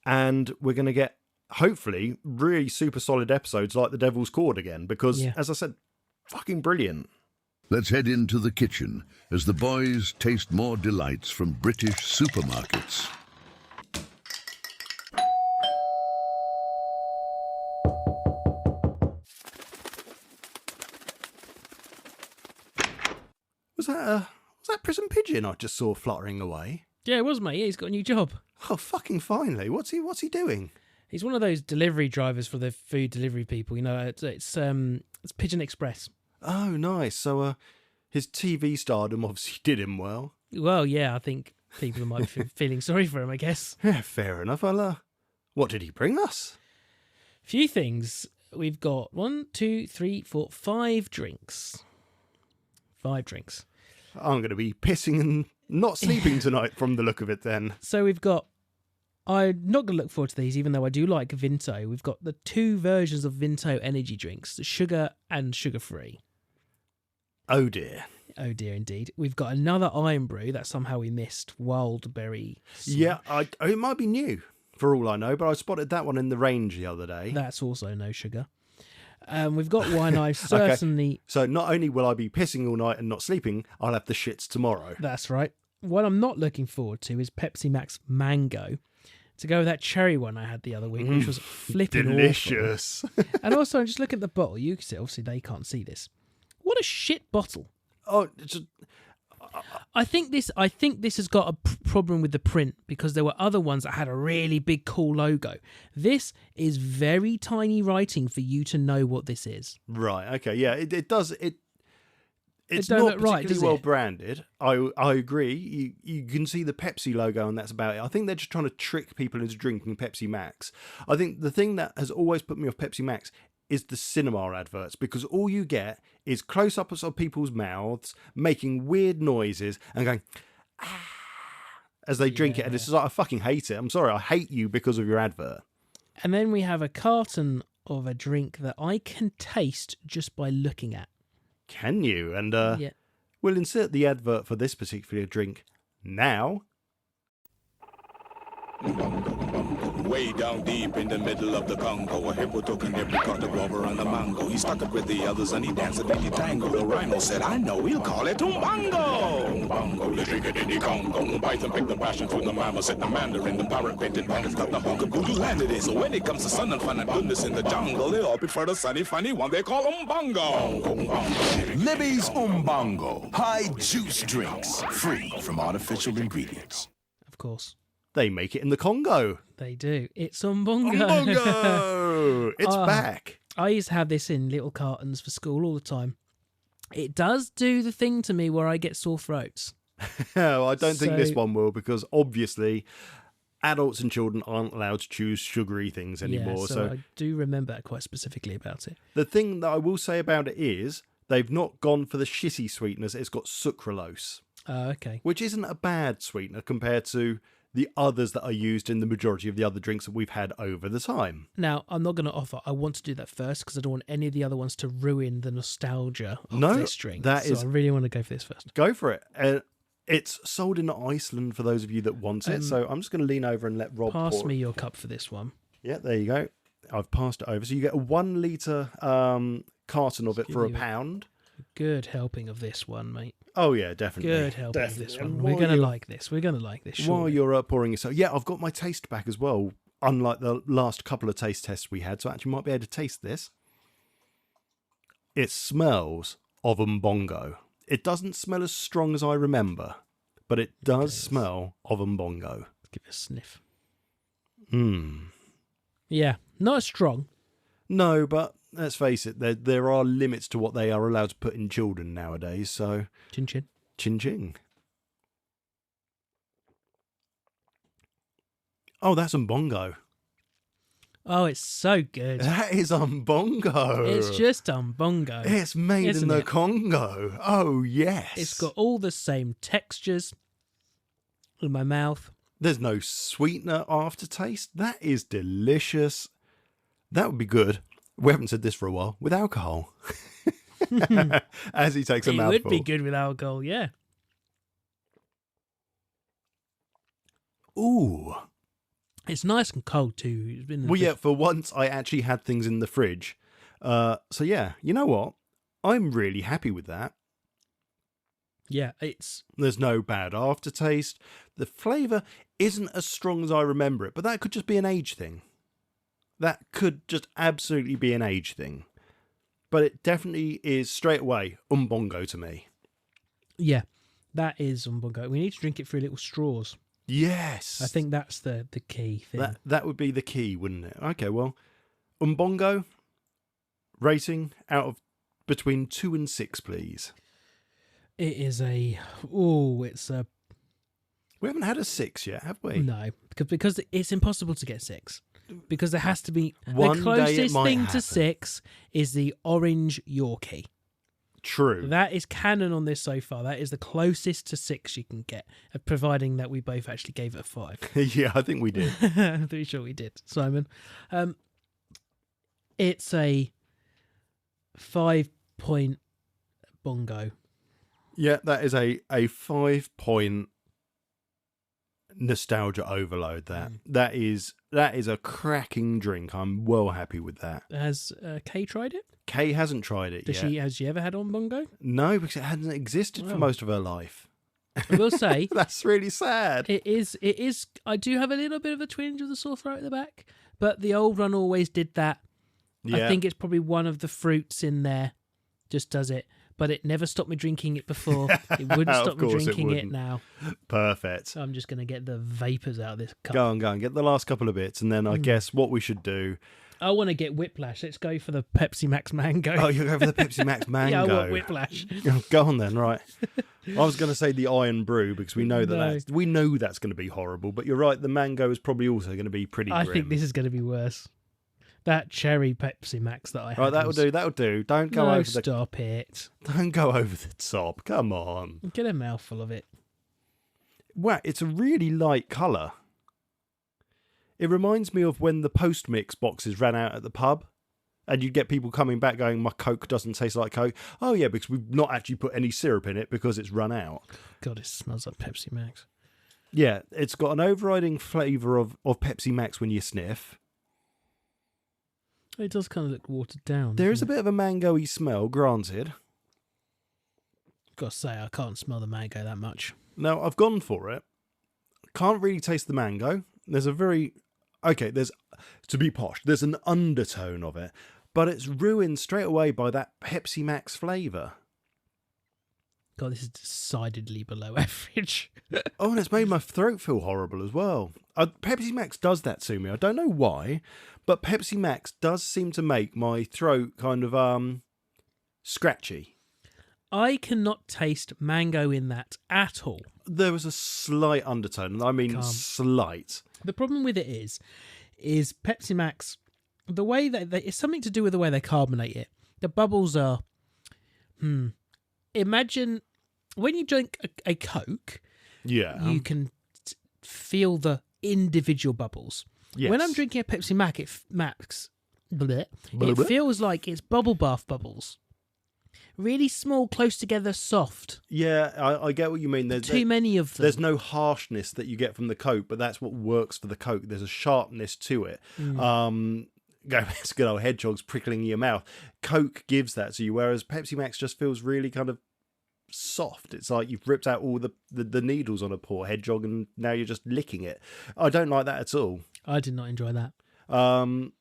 And we're going to get, hopefully, really super solid episodes like The Devil's Cord again. Because, as I said, fucking brilliant. Let's head into the kitchen as the boys taste more delights from British supermarkets. Was that Prison Pigeon I just saw fluttering away? Yeah, it was, mate. Yeah, he's got a new job. Oh, fucking finally. What's he doing? He's one of those delivery drivers for the food delivery people. You know, it's Pigeon Express. Oh, nice. So, his TV stardom obviously did him well. Well, yeah, I think people might be feeling sorry for him, I guess. Yeah, fair enough. What did he bring us? Few things. We've got 1, 2, 3, 4, 5 drinks. 5 drinks. I'm going to be pissing and not sleeping tonight from the look of it then. So we've got... I'm not going to look forward to these, even though I do like Vinto. We've got the 2 versions of Vinto energy drinks, the sugar and sugar-free. Oh dear. Oh dear, indeed. We've got another Iron Brew that somehow we missed, Wildberry. Yeah, it might be new, for all I know, but I spotted that one in the range the other day. That's also no sugar. We've got wine I certainly... Okay. So not only will I be pissing all night and not sleeping, I'll have the shits tomorrow. That's right. What I'm not looking forward to is Pepsi Max Mango. To go with that cherry one I had the other week, which was flipping delicious. And also, just look at the bottle. You can see, obviously, they can't see this. What a shit bottle! Oh, I think this has got a problem with the print because there were other ones that had a really big, cool logo. This is very tiny writing for you to know what this is. Right. Okay. Yeah. It does. It's don't not look right, particularly does well it? branded. I agree. You can see the Pepsi logo, and that's about it. I think they're just trying to trick people into drinking Pepsi Max. I think the thing that has always put me off Pepsi Max is the cinema adverts, because all you get is close-ups of people's mouths making weird noises and going as they drink it, and it's just like, I fucking hate it. I'm sorry, I hate you because of your advert. And then we have a carton of a drink that I can taste just by looking at. Can you? And Yeah. we'll insert the advert for this particular drink now. Way down deep in the middle of the Congo, a hippo took an apricot, a guava, and a mango. He stuck it with the others and he danced a dingy tango. The rhino said, I know, we'll call it Umbango. Umbango, the drink it in the Congo. Python picked the passion fruit, the mammal said the mandarin. The parrot painted bandits got the hunk of voodoo landed in. So when it comes to sun and fun and goodness in the jungle, they all prefer the sunny, funny one they call Umbango. Libby's Umbango. High juice drinks. Free from artificial ingredients. Of course. They make it in the Congo. They do. It's Umbongo. Umbongo! It's back. I used to have this in little cartons for school all the time. It does do the thing to me where I get sore throats. Well, I don't think this one will, because obviously adults and children aren't allowed to choose sugary things anymore. Yeah, so I do remember that quite specifically about it. The thing that I will say about it is they've not gone for the shitty sweetness. It's got sucralose. Okay. Which isn't a bad sweetener compared to the others that are used in the majority of the other drinks that we've had over the time. Now, I'm not going to offer. I want to do that first because I don't want any of the other ones to ruin the nostalgia of this drink. I really want to go for this first. Go for it. It's sold in Iceland for those of you that want it. So I'm just going to lean over and let Rob pass me your cup for this one. Yeah, there you go. I've passed it over. So you get a 1 litre carton of it for £1. Good helping of this one, mate. Oh, yeah, definitely. Good helping of this one. We're going to like this. We're going to like this. Surely. While you're pouring yourself. Yeah, I've got my taste back as well, unlike the last couple of taste tests we had. So actually might be able to taste this. It smells of Umbongo. It doesn't smell as strong as I remember, but it does smell of Umbongo. Let's give it a sniff. Yeah, not as strong. No, but let's face it, there are limits to what they are allowed to put in children nowadays, so... Chin chin. Chin chin. Oh, that's Umbongo. Oh, it's so good. That is Umbongo. It's just Umbongo. It's made in the Congo. Oh, yes. It's got all the same textures in my mouth. There's no sweetener aftertaste. That is delicious. That would be good. We haven't said this for a while. With alcohol. As he takes a mouthful. It would be good with alcohol, yeah. Ooh. It's nice and cold too. It's been yeah, for once I actually had things in the fridge. So yeah, you know what? I'm really happy with that. Yeah, there's no bad aftertaste. The flavour isn't as strong as I remember it, but that could just be an age thing. That could just absolutely be an age thing. But it definitely is straight away Umbongo to me. Yeah, that is Umbongo. We need to drink it through little straws. Yes. I think that's the key thing. That would be the key, wouldn't it? Okay, well, Umbongo, rating out of between 2 and 6, please. It is it's a... We haven't had a 6 yet, have we? No, because it's impossible to get 6. because there has to be One the day it closest might thing happen. to 6 is the orange Yorkie. True. That is canon on this so far. That is the closest to 6 you can get, providing that we both actually gave it a 5. Yeah, I think we did. I'm pretty sure we did, Simon. It's a 5-point bongo. Yeah, that is a 5-point nostalgia overload. That is a cracking drink. I'm well happy with that. Has Kay tried it? Kay hasn't tried it yet. Has she ever had on bongo? No, because it hasn't existed for most of her life. I will say that's really sad. It is. I do have a little bit of a twinge of the sore throat at the back, but the old run always did that. Yeah. I think it's probably one of the fruits in there just does it. But it never stopped me drinking it before. It wouldn't stop me drinking it now. Perfect. So I'm just going to get the vapours out of this cup. Go on. Get the last couple of bits, and then I guess what we should do... I want to get whiplash. Let's go for the Pepsi Max Mango. Oh, you'll go for the Pepsi Max Mango. Yeah, I want whiplash. Go on then, right. I was going to say the Iron Brew, because we know we know that's going to be horrible, but you're right, the mango is probably also going to be pretty grim. I think this is going to be worse. That cherry Pepsi Max that I had. Right, that'll do. Don't go over the... stop it. Don't go over the top. Come on. Get a mouthful of it. Wow, it's a really light colour. It reminds me of when the post-mix boxes ran out at the pub, and you'd get people coming back going, my Coke doesn't taste like Coke. Oh yeah, because we've not actually put any syrup in it because it's run out. God, it smells like Pepsi Max. Yeah, it's got an overriding flavour of Pepsi Max when you sniff. It does kind of look watered down. There is a bit of a mango-y smell, granted. Got to say, I can't smell the mango that much. No, I've gone for it. Can't really taste the mango. There's a very... Okay, to be posh, there's an undertone of it, but it's ruined straight away by that Pepsi Max flavour. God, this is decidedly below average. Oh, and it's made my throat feel horrible as well. Pepsi Max does that to me. I don't know why, but Pepsi Max does seem to make my throat kind of scratchy. I cannot taste mango in that at all. There was a slight undertone, and I mean slight. The problem with it is Pepsi Max, the way that it's something to do with the way they carbonate it. The bubbles are, imagine when you drink a Coke, you can feel the individual bubbles. Yes. When I'm drinking a Pepsi Max, it feels like it's bubble bath bubbles. Really small, close together, soft. Yeah, I get what you mean. There's too many of them. There's no harshness that you get from the Coke, but that's what works for the Coke. There's a sharpness to it. It's good old hedgehogs prickling your mouth. Coke gives that to you, whereas Pepsi Max just feels really kind of soft. It's like you've ripped out all the needles on a poor hedgehog and now you're just licking it. I don't like that at all. I did not enjoy that. I'm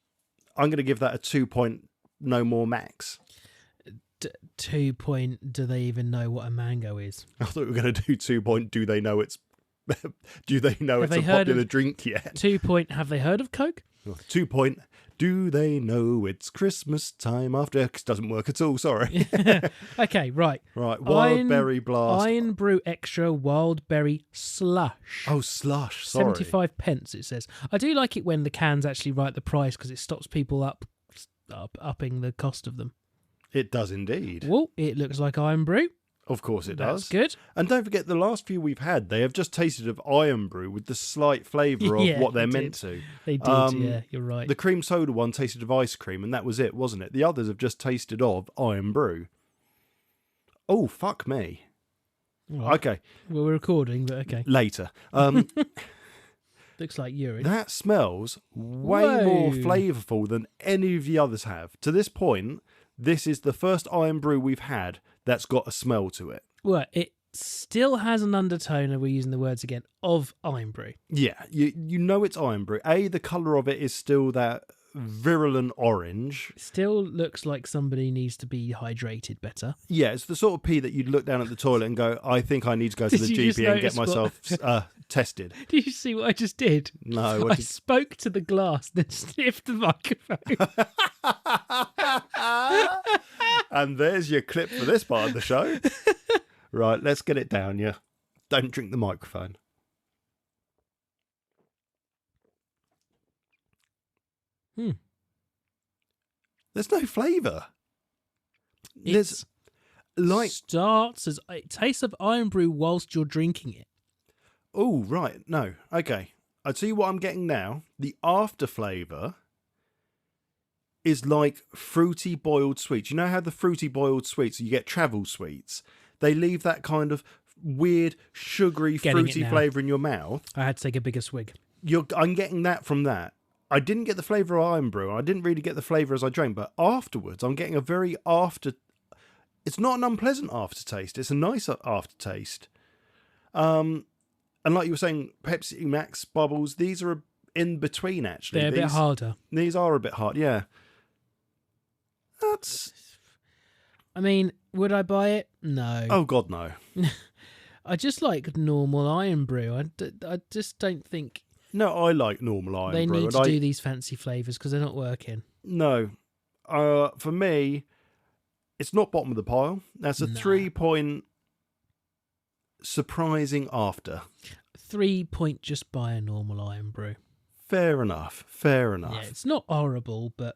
going to give that a 2 point no more max. 2 point, do they even know what a mango is? I thought we were going to do 2 point, do they know it's a popular drink yet? 2 point, have they heard of Coke? 2 point, do they know it's Christmas time after? It doesn't work at all, sorry. Okay, right. Right, Wild Berry Blast. Iron Brew Extra Wild Berry Slush. Oh, slush, sorry. 75 pence, it says. I do like it when the cans actually write the price because it stops people upping the cost of them. It does indeed. Well, it looks like Iron Brew. Of course it does. That's good. And don't forget, the last few we've had, they have just tasted of Iron Brew with the slight flavour of what they're meant to. They did, yeah, you're right. The cream soda one tasted of ice cream, and that was it, wasn't it? The others have just tasted of Iron Brew. Oh, fuck me. Right. Okay. Well, we're recording, but okay. Later. Looks like urine. That smells way more flavourful than any of the others have. To this point, this is the first Iron Brew we've had that's got a smell to it. Well, it still has an undertone, and we're using the words again, of Iron Brew. Yeah, you know it's Iron Brew. The colour of it is still that virulent orange. Still looks like somebody needs to be hydrated better. Yeah, it's the sort of pee that you'd look down at the toilet and go, I think I need to go to the GP and get myself tested. Did you see what I just did? No. I spoke to the glass, then sniffed the microphone. And there's your clip for this part of the show. Right, let's get it down, yeah. Don't drink the microphone. There's no flavour. It tastes of iron brew whilst you're drinking it. Oh, right. No. Okay. I'll tell you what I'm getting now. The after flavour is like fruity boiled sweets. You know how the fruity boiled sweets, you get travel sweets? They leave that kind of weird, sugary, fruity flavour in your mouth. I had to take a bigger swig. I'm getting that from that. I didn't get the flavour of iron brew. I didn't really get the flavour as I drank, but afterwards I'm getting a very it's not an unpleasant aftertaste. It's a nice aftertaste. And like you were saying, Pepsi Max bubbles, these are in between, actually. They're a bit harder. These are a bit hard, yeah. I mean, would I buy it? No. Oh, God, no. I just like normal iron brew. I just don't think... No, I like normal iron brew. They need to do these fancy flavours because they're not working. No. For me, it's not bottom of the pile. That's a 3-point surprising after. 3-point just buy a normal iron brew. Fair enough. Yeah, it's not horrible, but...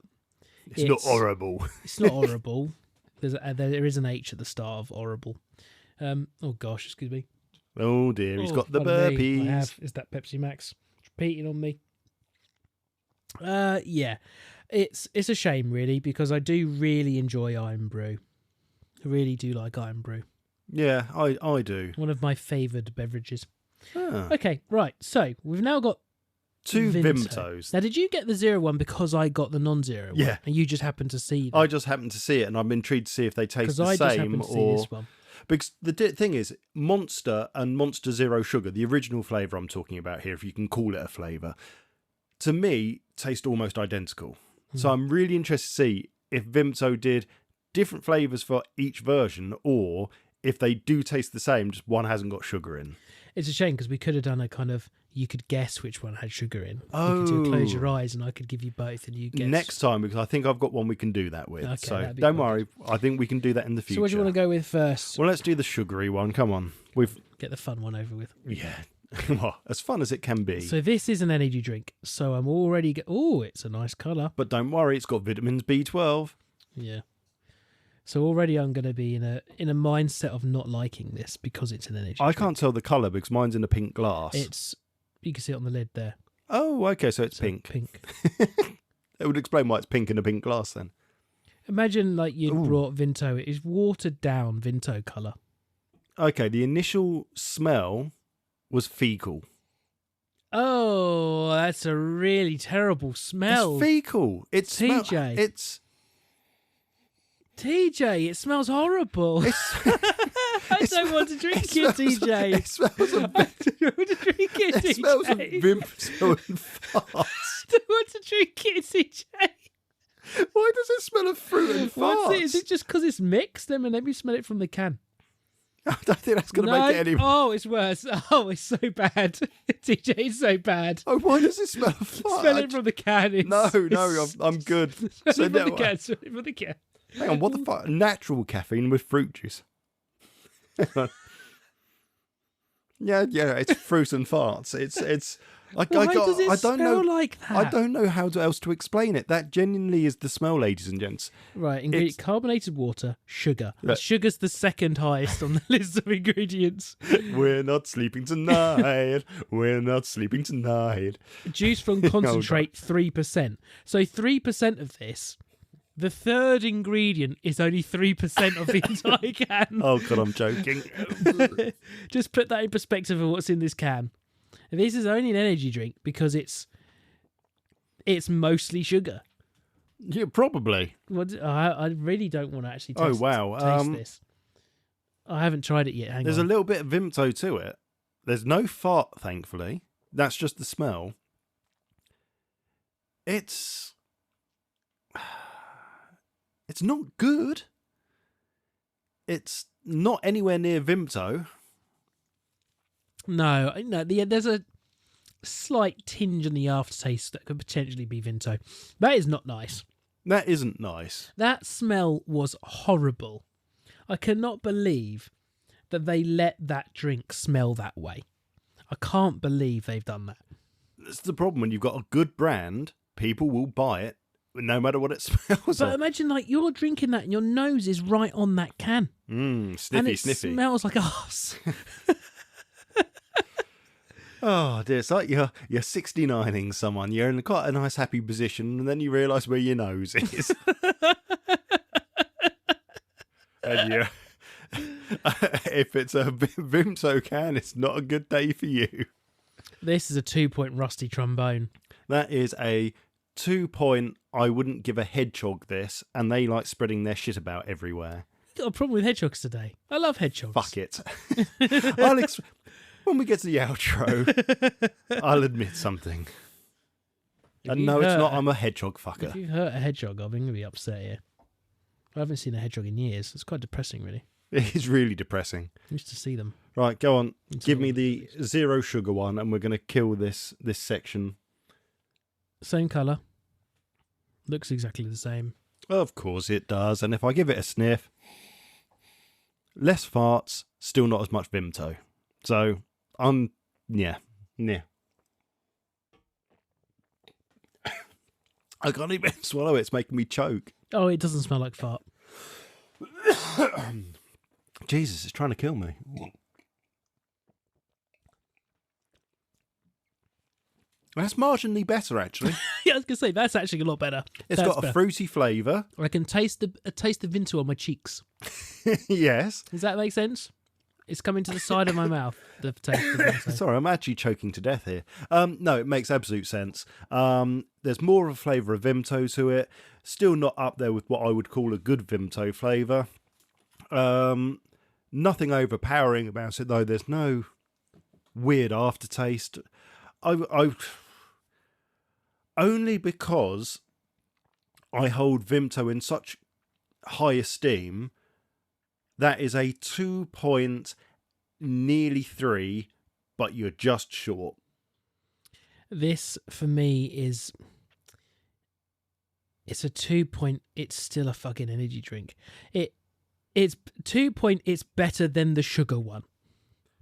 It's not horrible. It's not horrible. There is an H at the start of horrible. Oh, gosh, excuse me. Oh, dear, he's got the burpees. I have. Is that Pepsi Max repeating on me? Yeah. It's a shame, really, because I do really enjoy iron brew. I really do like iron brew. Yeah, I do. One of my favoured beverages. Ah. Okay, right. So we've now got 2 Vimtos. Now, did you get the 0 one because I got the non-zero one? Yeah. And you just happened to see them? I just happened to see it, and I'm intrigued to see if they taste the same. Because I just happened to see this one. Because the thing is, Monster and Monster Zero Sugar, the original flavour I'm talking about here, if you can call it a flavour, to me, taste almost identical. So I'm really interested to see if Vimto did different flavours for each version, or if they do taste the same, just one hasn't got sugar in. It's a shame because we could have done a kind of, you could guess which one had sugar in. Oh. You could close your eyes and I could give you both and you guess. Next time, because I think I've got one we can do that with. Okay, so don't worry, I think we can do that in the future. So what do you want to go with first? Well, let's do the sugary one. Come on. Get the fun one over with. Yeah. Well, as fun as it can be. So this is an energy drink. So I'm already... Oh, it's a nice colour. But don't worry, it's got vitamins B12. Yeah. So already I'm going to be in a mindset of not liking this because it's an energy drink. I can't tell the colour because mine's in a pink glass. You can see it on the lid there. Oh, okay, so it's pink. Pink. That would explain why it's pink in a pink glass then. Imagine like you'd brought Vinto. It is watered down Vinto colour. Okay, the initial smell was fecal. Oh, that's a really terrible smell. It's fecal. It's TJ. It's TJ. It smells horrible. I don't want to drink it, TJ. It smells of I don't want to drink it, TJ. It smells of Vimto and farts. I don't want to drink it, TJ. Why does it smell of fruit and farts? Is it just because it's mixed? Then maybe you smell it from the can. I don't think that's going to make it any... Oh, it's worse. Oh, it's so bad. TJ, it's so bad. Oh, why does it smell of fart? Smell it from the can. No, I'm good. Smell it from the can. Smell it from the can. Hang on, what the fuck? Natural caffeine with fruit juice. Yeah, it's fruit and farts. It's. Why does it smell like that? I don't know how else to explain it. That genuinely is the smell, ladies and gents. Right, carbonated water, sugar. Sugar's the second highest on the list of ingredients. We're not sleeping tonight. We're not sleeping tonight. Juice from concentrate, 3%. So 3% of this, the third ingredient is only 3% of the entire can. Oh, God, I'm joking. Just put that in perspective of what's in this can. This is only an energy drink because it's mostly sugar. Yeah, probably. Well, I really don't want to actually taste this. I haven't tried it yet. There's a little bit of Vimto to it. There's no fart, thankfully. That's just the smell. It's not good. It's not anywhere near Vimto. No, there's a slight tinge in the aftertaste that could potentially be Vinto. That is not nice. That isn't nice. That smell was horrible. I cannot believe that they let that drink smell that way. I can't believe they've done that. That's the problem when you've got a good brand people will buy it no matter what it smells But of. imagine, like, you're drinking that and your nose is right on that can. Sniffy, and it sniffy. smells like arse. Oh dear, it's like you're 69ing someone. You're in quite a nice, happy position, and then you realise where your nose is. And you, if it's a Vimto can, it's not a good day for you. This is a 2-point rusty trombone. That is a 2-point. I wouldn't give a hedgehog this, and they like spreading their shit about everywhere. Got a problem with hedgehogs today. I love hedgehogs. Fuck it. When we get to the outro, I'll admit something. And no, it's not. I'm a hedgehog fucker. If you've hurt a hedgehog, I'm going to be upset here. I haven't seen a hedgehog in years. It's quite depressing, really. It is really depressing. I used to see them. Right, go on. Give me the 0 sugar one, and we're going to kill this section. Same colour. Looks exactly the same. Of course it does. And if I give it a sniff, less farts, still not as much Vimto. So, yeah. I can't even swallow it. It's making me choke. Oh, it doesn't smell like fart. Jesus, it's trying to kill me. That's marginally better, actually. Yeah, I was going to say, that's actually a lot better. It's got a fruity flavour. I can taste the Vimto on my cheeks. Yes. Does that make sense? It's coming to the side of my mouth, the taste of Vimto. Sorry, I'm actually choking to death here. No, it makes absolute sense. There's more of a flavour of Vimto to it. Still not up there with what I would call a good Vimto flavour. Nothing overpowering about it, though. There's no weird aftertaste. I only because I hold Vimto in such high esteem. That is a 2-point, nearly 3, but you're just short. This, for me, it's a 2-point. It's still a fucking energy drink. It's 2-point. It's better than the sugar one.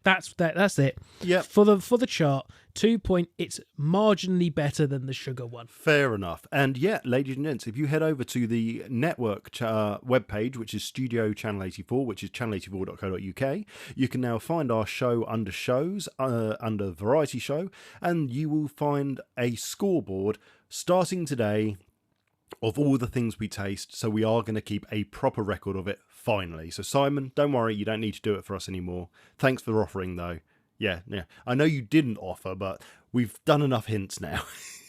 That's it. Yeah. For the chart, 2-point. It's marginally better than the sugar one. Fair enough. And yeah, ladies and gents, if you head over to the network webpage, which is Studio Channel 84, which is channel84.co.uk, you can now find our show under shows, under Variety Show, and you will find a scoreboard starting today of all the things we taste. So we are going to keep a proper record of it finally. So Simon, don't worry, you don't need to do it for us anymore. Thanks for offering though. Yeah. I know you didn't offer, but we've done enough hints now.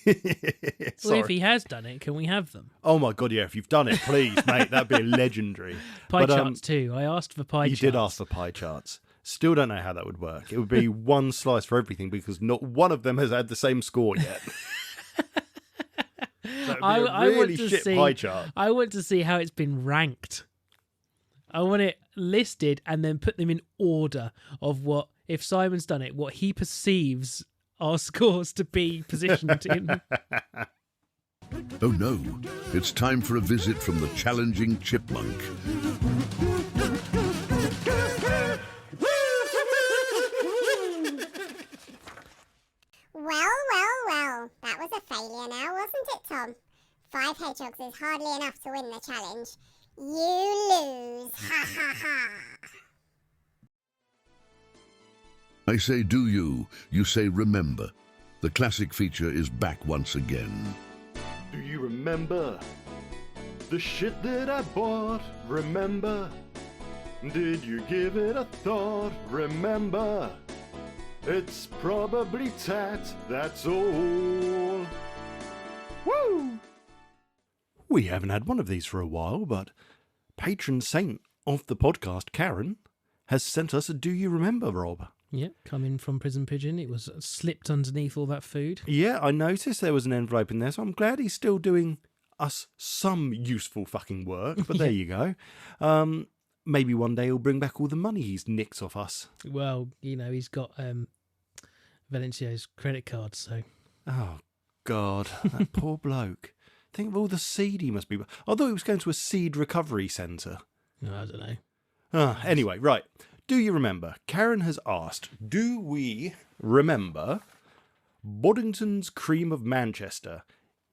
Well, if he has done it, can we have them? Oh my God, yeah, if you've done it, please, mate, that'd be legendary. Pie charts too. I asked for pie charts. You did ask for pie charts. Still don't know how that would work. It would be one slice for everything because not one of them has had the same score yet. So I want to see pie chart. I want to see how it's been ranked. I want it listed and then put them in order of what, if Simon's done it, what he perceives our scores to be positioned in. Oh no, it's time for a visit from the challenging chipmunk. Well, that was a failure now, wasn't it, Tom? 5 hedgehogs is hardly enough to win the challenge. You lose, ha ha ha. I say do you say remember. The classic feature is back once again. Do you remember the shit that I bought? Remember? Did you give it a thought? Remember? It's probably tat, that's all. Woo! We haven't had one of these for a while, but patron saint of the podcast, Karen, has sent us a Do You Remember, Rob? Yep, coming from Prison Pigeon. It was slipped underneath all that food. Yeah, I noticed there was an envelope in there, so I'm glad he's still doing us some useful fucking work, but there you go. Maybe one day he'll bring back all the money he's nicked off us. Well, you know, he's got Valencio's credit card, so... Oh, God, that poor bloke. Think of all the seed he must be... I thought he was going to a seed recovery centre. No, I don't know. Anyway, right. Do you remember? Karen has asked, do we remember Boddington's Cream of Manchester?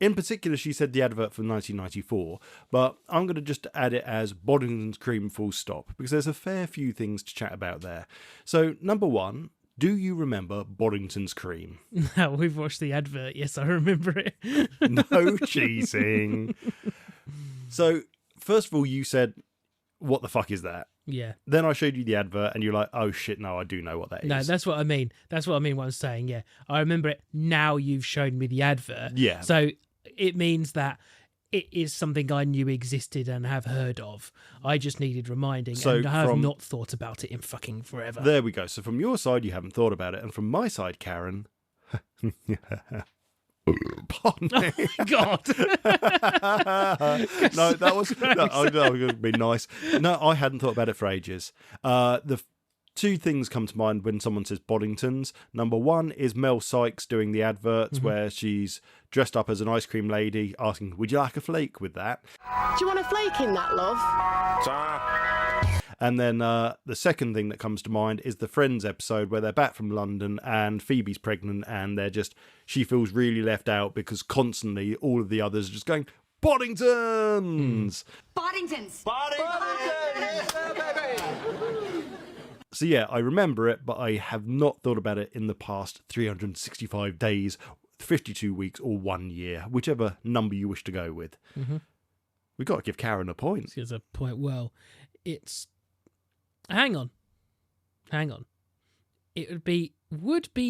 In particular, she said the advert from 1994, but I'm going to just add it as Boddington's Cream full stop, because there's a fair few things to chat about there. So, number one, do you remember Boddington's Cream? No, we've watched the advert. Yes, I remember it. No cheating. So, first of all, you said, what the fuck is that? Yeah. Then I showed you the advert and you're like, oh shit, no, I do know what that is. No, that's what I mean. That's what I mean what I'm saying, yeah. I remember it. Now you've shown me the advert. Yeah. So it means that it is something I knew existed and have heard of. I just needed reminding, and I have not thought about it in fucking forever. There we go. So from your side, you haven't thought about it. And from my side, Karen... Pardon me. Oh, God. No, that was going to be nice. No, I hadn't thought about it for ages. The two things come to mind when someone says Boddington's. Number one is Mel Sykes doing the adverts where she's dressed up as an ice cream lady asking, would you like a flake with that? Do you want a flake in that, love? And then the second thing that comes to mind is the Friends episode where they're back from London and Phoebe's pregnant and she feels really left out because constantly all of the others are just going, Boddingtons! Boddingtons! So yeah, I remember it, but I have not thought about it in the past 365 days, 52 weeks, or 1 year, whichever number you wish to go with. We've got to give Karen a point. She has a point. Well, it's... Hang on. It would be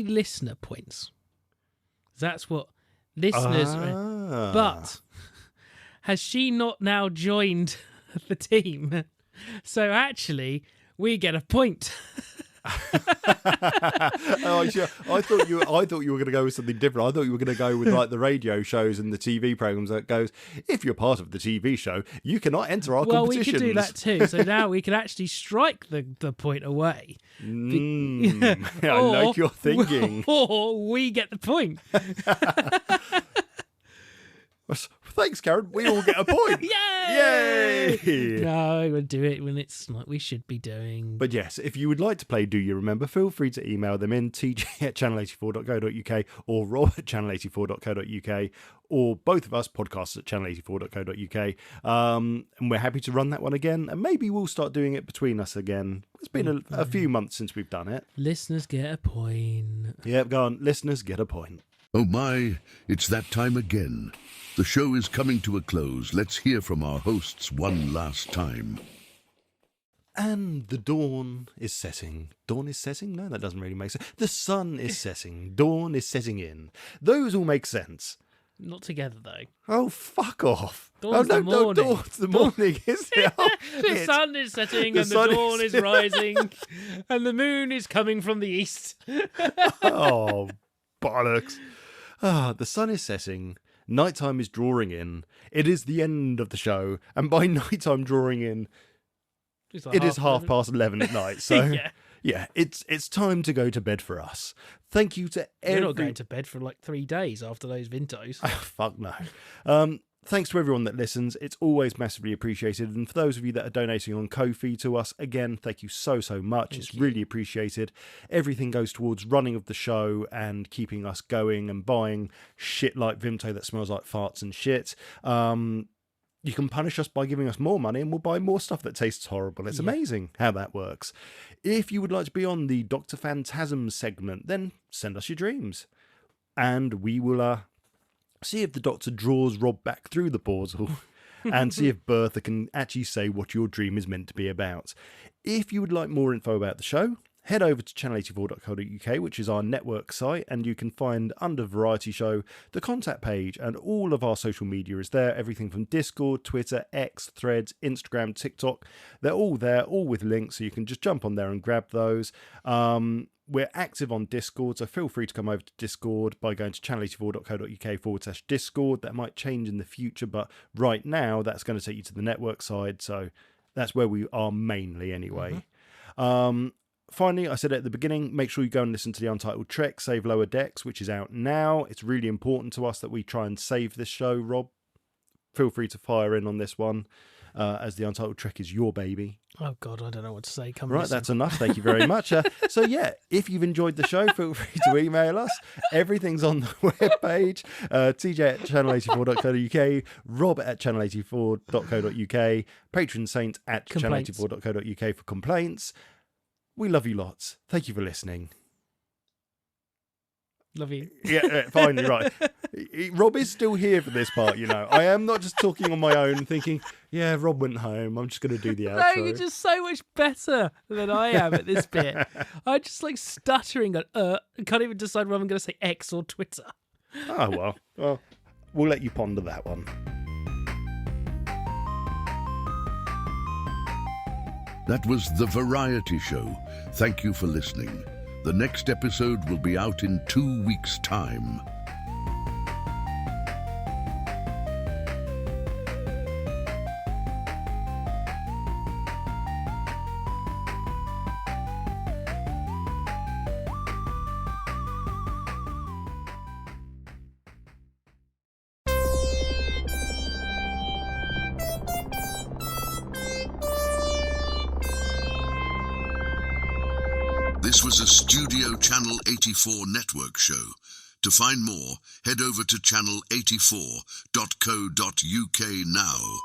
listener points. That's what listeners... But has she not now joined the team? So actually... we get a point. I thought you were going to go with something different. I thought you were going to go with like the radio shows and the TV programs that goes, if you're part of the TV show, you cannot enter our competitions. Well, we could do that too. So now we can actually strike the point away. I like your thinking. Or we get the point. Thanks, Karen. We all get a point. Yay! Yay! No, we'll do it when it's like we should be doing. But yes, if you would like to play Do You Remember, feel free to email them in tj@channel84.co.uk or rob@channel84.co.uk or both of us, podcasts@channel84.co.uk. And we're happy to run that one again. And maybe we'll start doing it between us again. It's been a few months since we've done it. Listeners get a point. Yep, go on. Listeners get a point. Oh my, it's that time again. The show is coming to a close. Let's hear from our hosts one last time. And the dawn is setting. Dawn is setting? No, that doesn't really make sense. The sun is setting. Dawn is setting in. Those all make sense. Not together, though. Oh, fuck off. Dawn's the morning. Dawn's the morning, isn't it? Oh, the sun is setting and the dawn is rising and the moon is coming from the east. Oh, bollocks. The sun is setting. Nighttime is drawing in. It is the end of the show. And by nighttime drawing in, it is 11:30 at night. So yeah, it's time to go to bed for us. Thank you to You're not going to bed for like 3 days after those Vintos. Oh, fuck no. Thanks to everyone that listens. It's always massively appreciated. And for those of you that are donating on Ko-fi to us, again, thank you so much. It's really appreciated. Everything goes towards running of the show and keeping us going and buying shit like Vimto that smells like farts and shit. You can punish us by giving us more money and we'll buy more stuff that tastes horrible. It's amazing how that works. If you would like to be on the Doctor Phantasm segment, then send us your dreams. And we will... see if the Doctor draws Rob back through the portal and see if Bertha can actually say what your dream is meant to be about. If you would like more info about the show, head over to channel84.co.uk, which is our network site, and you can find under Variety Show the contact page, and all of our social media is there. Everything from Discord, Twitter, X, Threads, Instagram, TikTok. They're all there, all with links, so you can just jump on there and grab those. We're active on Discord, so feel free to come over to Discord by going to channel84.co.uk/Discord. That might change in the future, but right now that's going to take you to the network side, so that's where we are mainly anyway. Finally, I said it at the beginning, make sure you go and listen to the Untitled Trek, Save Lower Decks, which is out now. It's really important to us that we try and save this show, Rob. Feel free to fire in on this one. as the Untitled Trek is your baby. Oh, God, I don't know what to say. Come Right, listen. that's enough. Thank you very much. So, yeah, if you've enjoyed the show, feel free to email us. Everything's on the webpage. TJ at channel84.co.uk, Rob at channel84.co.uk, Patron Saint at channel84.co.uk for complaints. We love you lots. Thank you for listening. Love you. Yeah, finally, right. Rob is still here for this part, you know. I am not just talking on my own thinking, yeah, Rob went home. I'm just going to do the outro. No, you're just so much better than I am at this bit. I'm just like stuttering. I can't even decide whether I'm going to say X or Twitter. Oh, well, we'll let you ponder that one. That was The Variety Show. Thank you for listening. The next episode will be out in 2 weeks' time. This was a Studio Channel 84 network show. To find more, head over to channel84.co.uk now.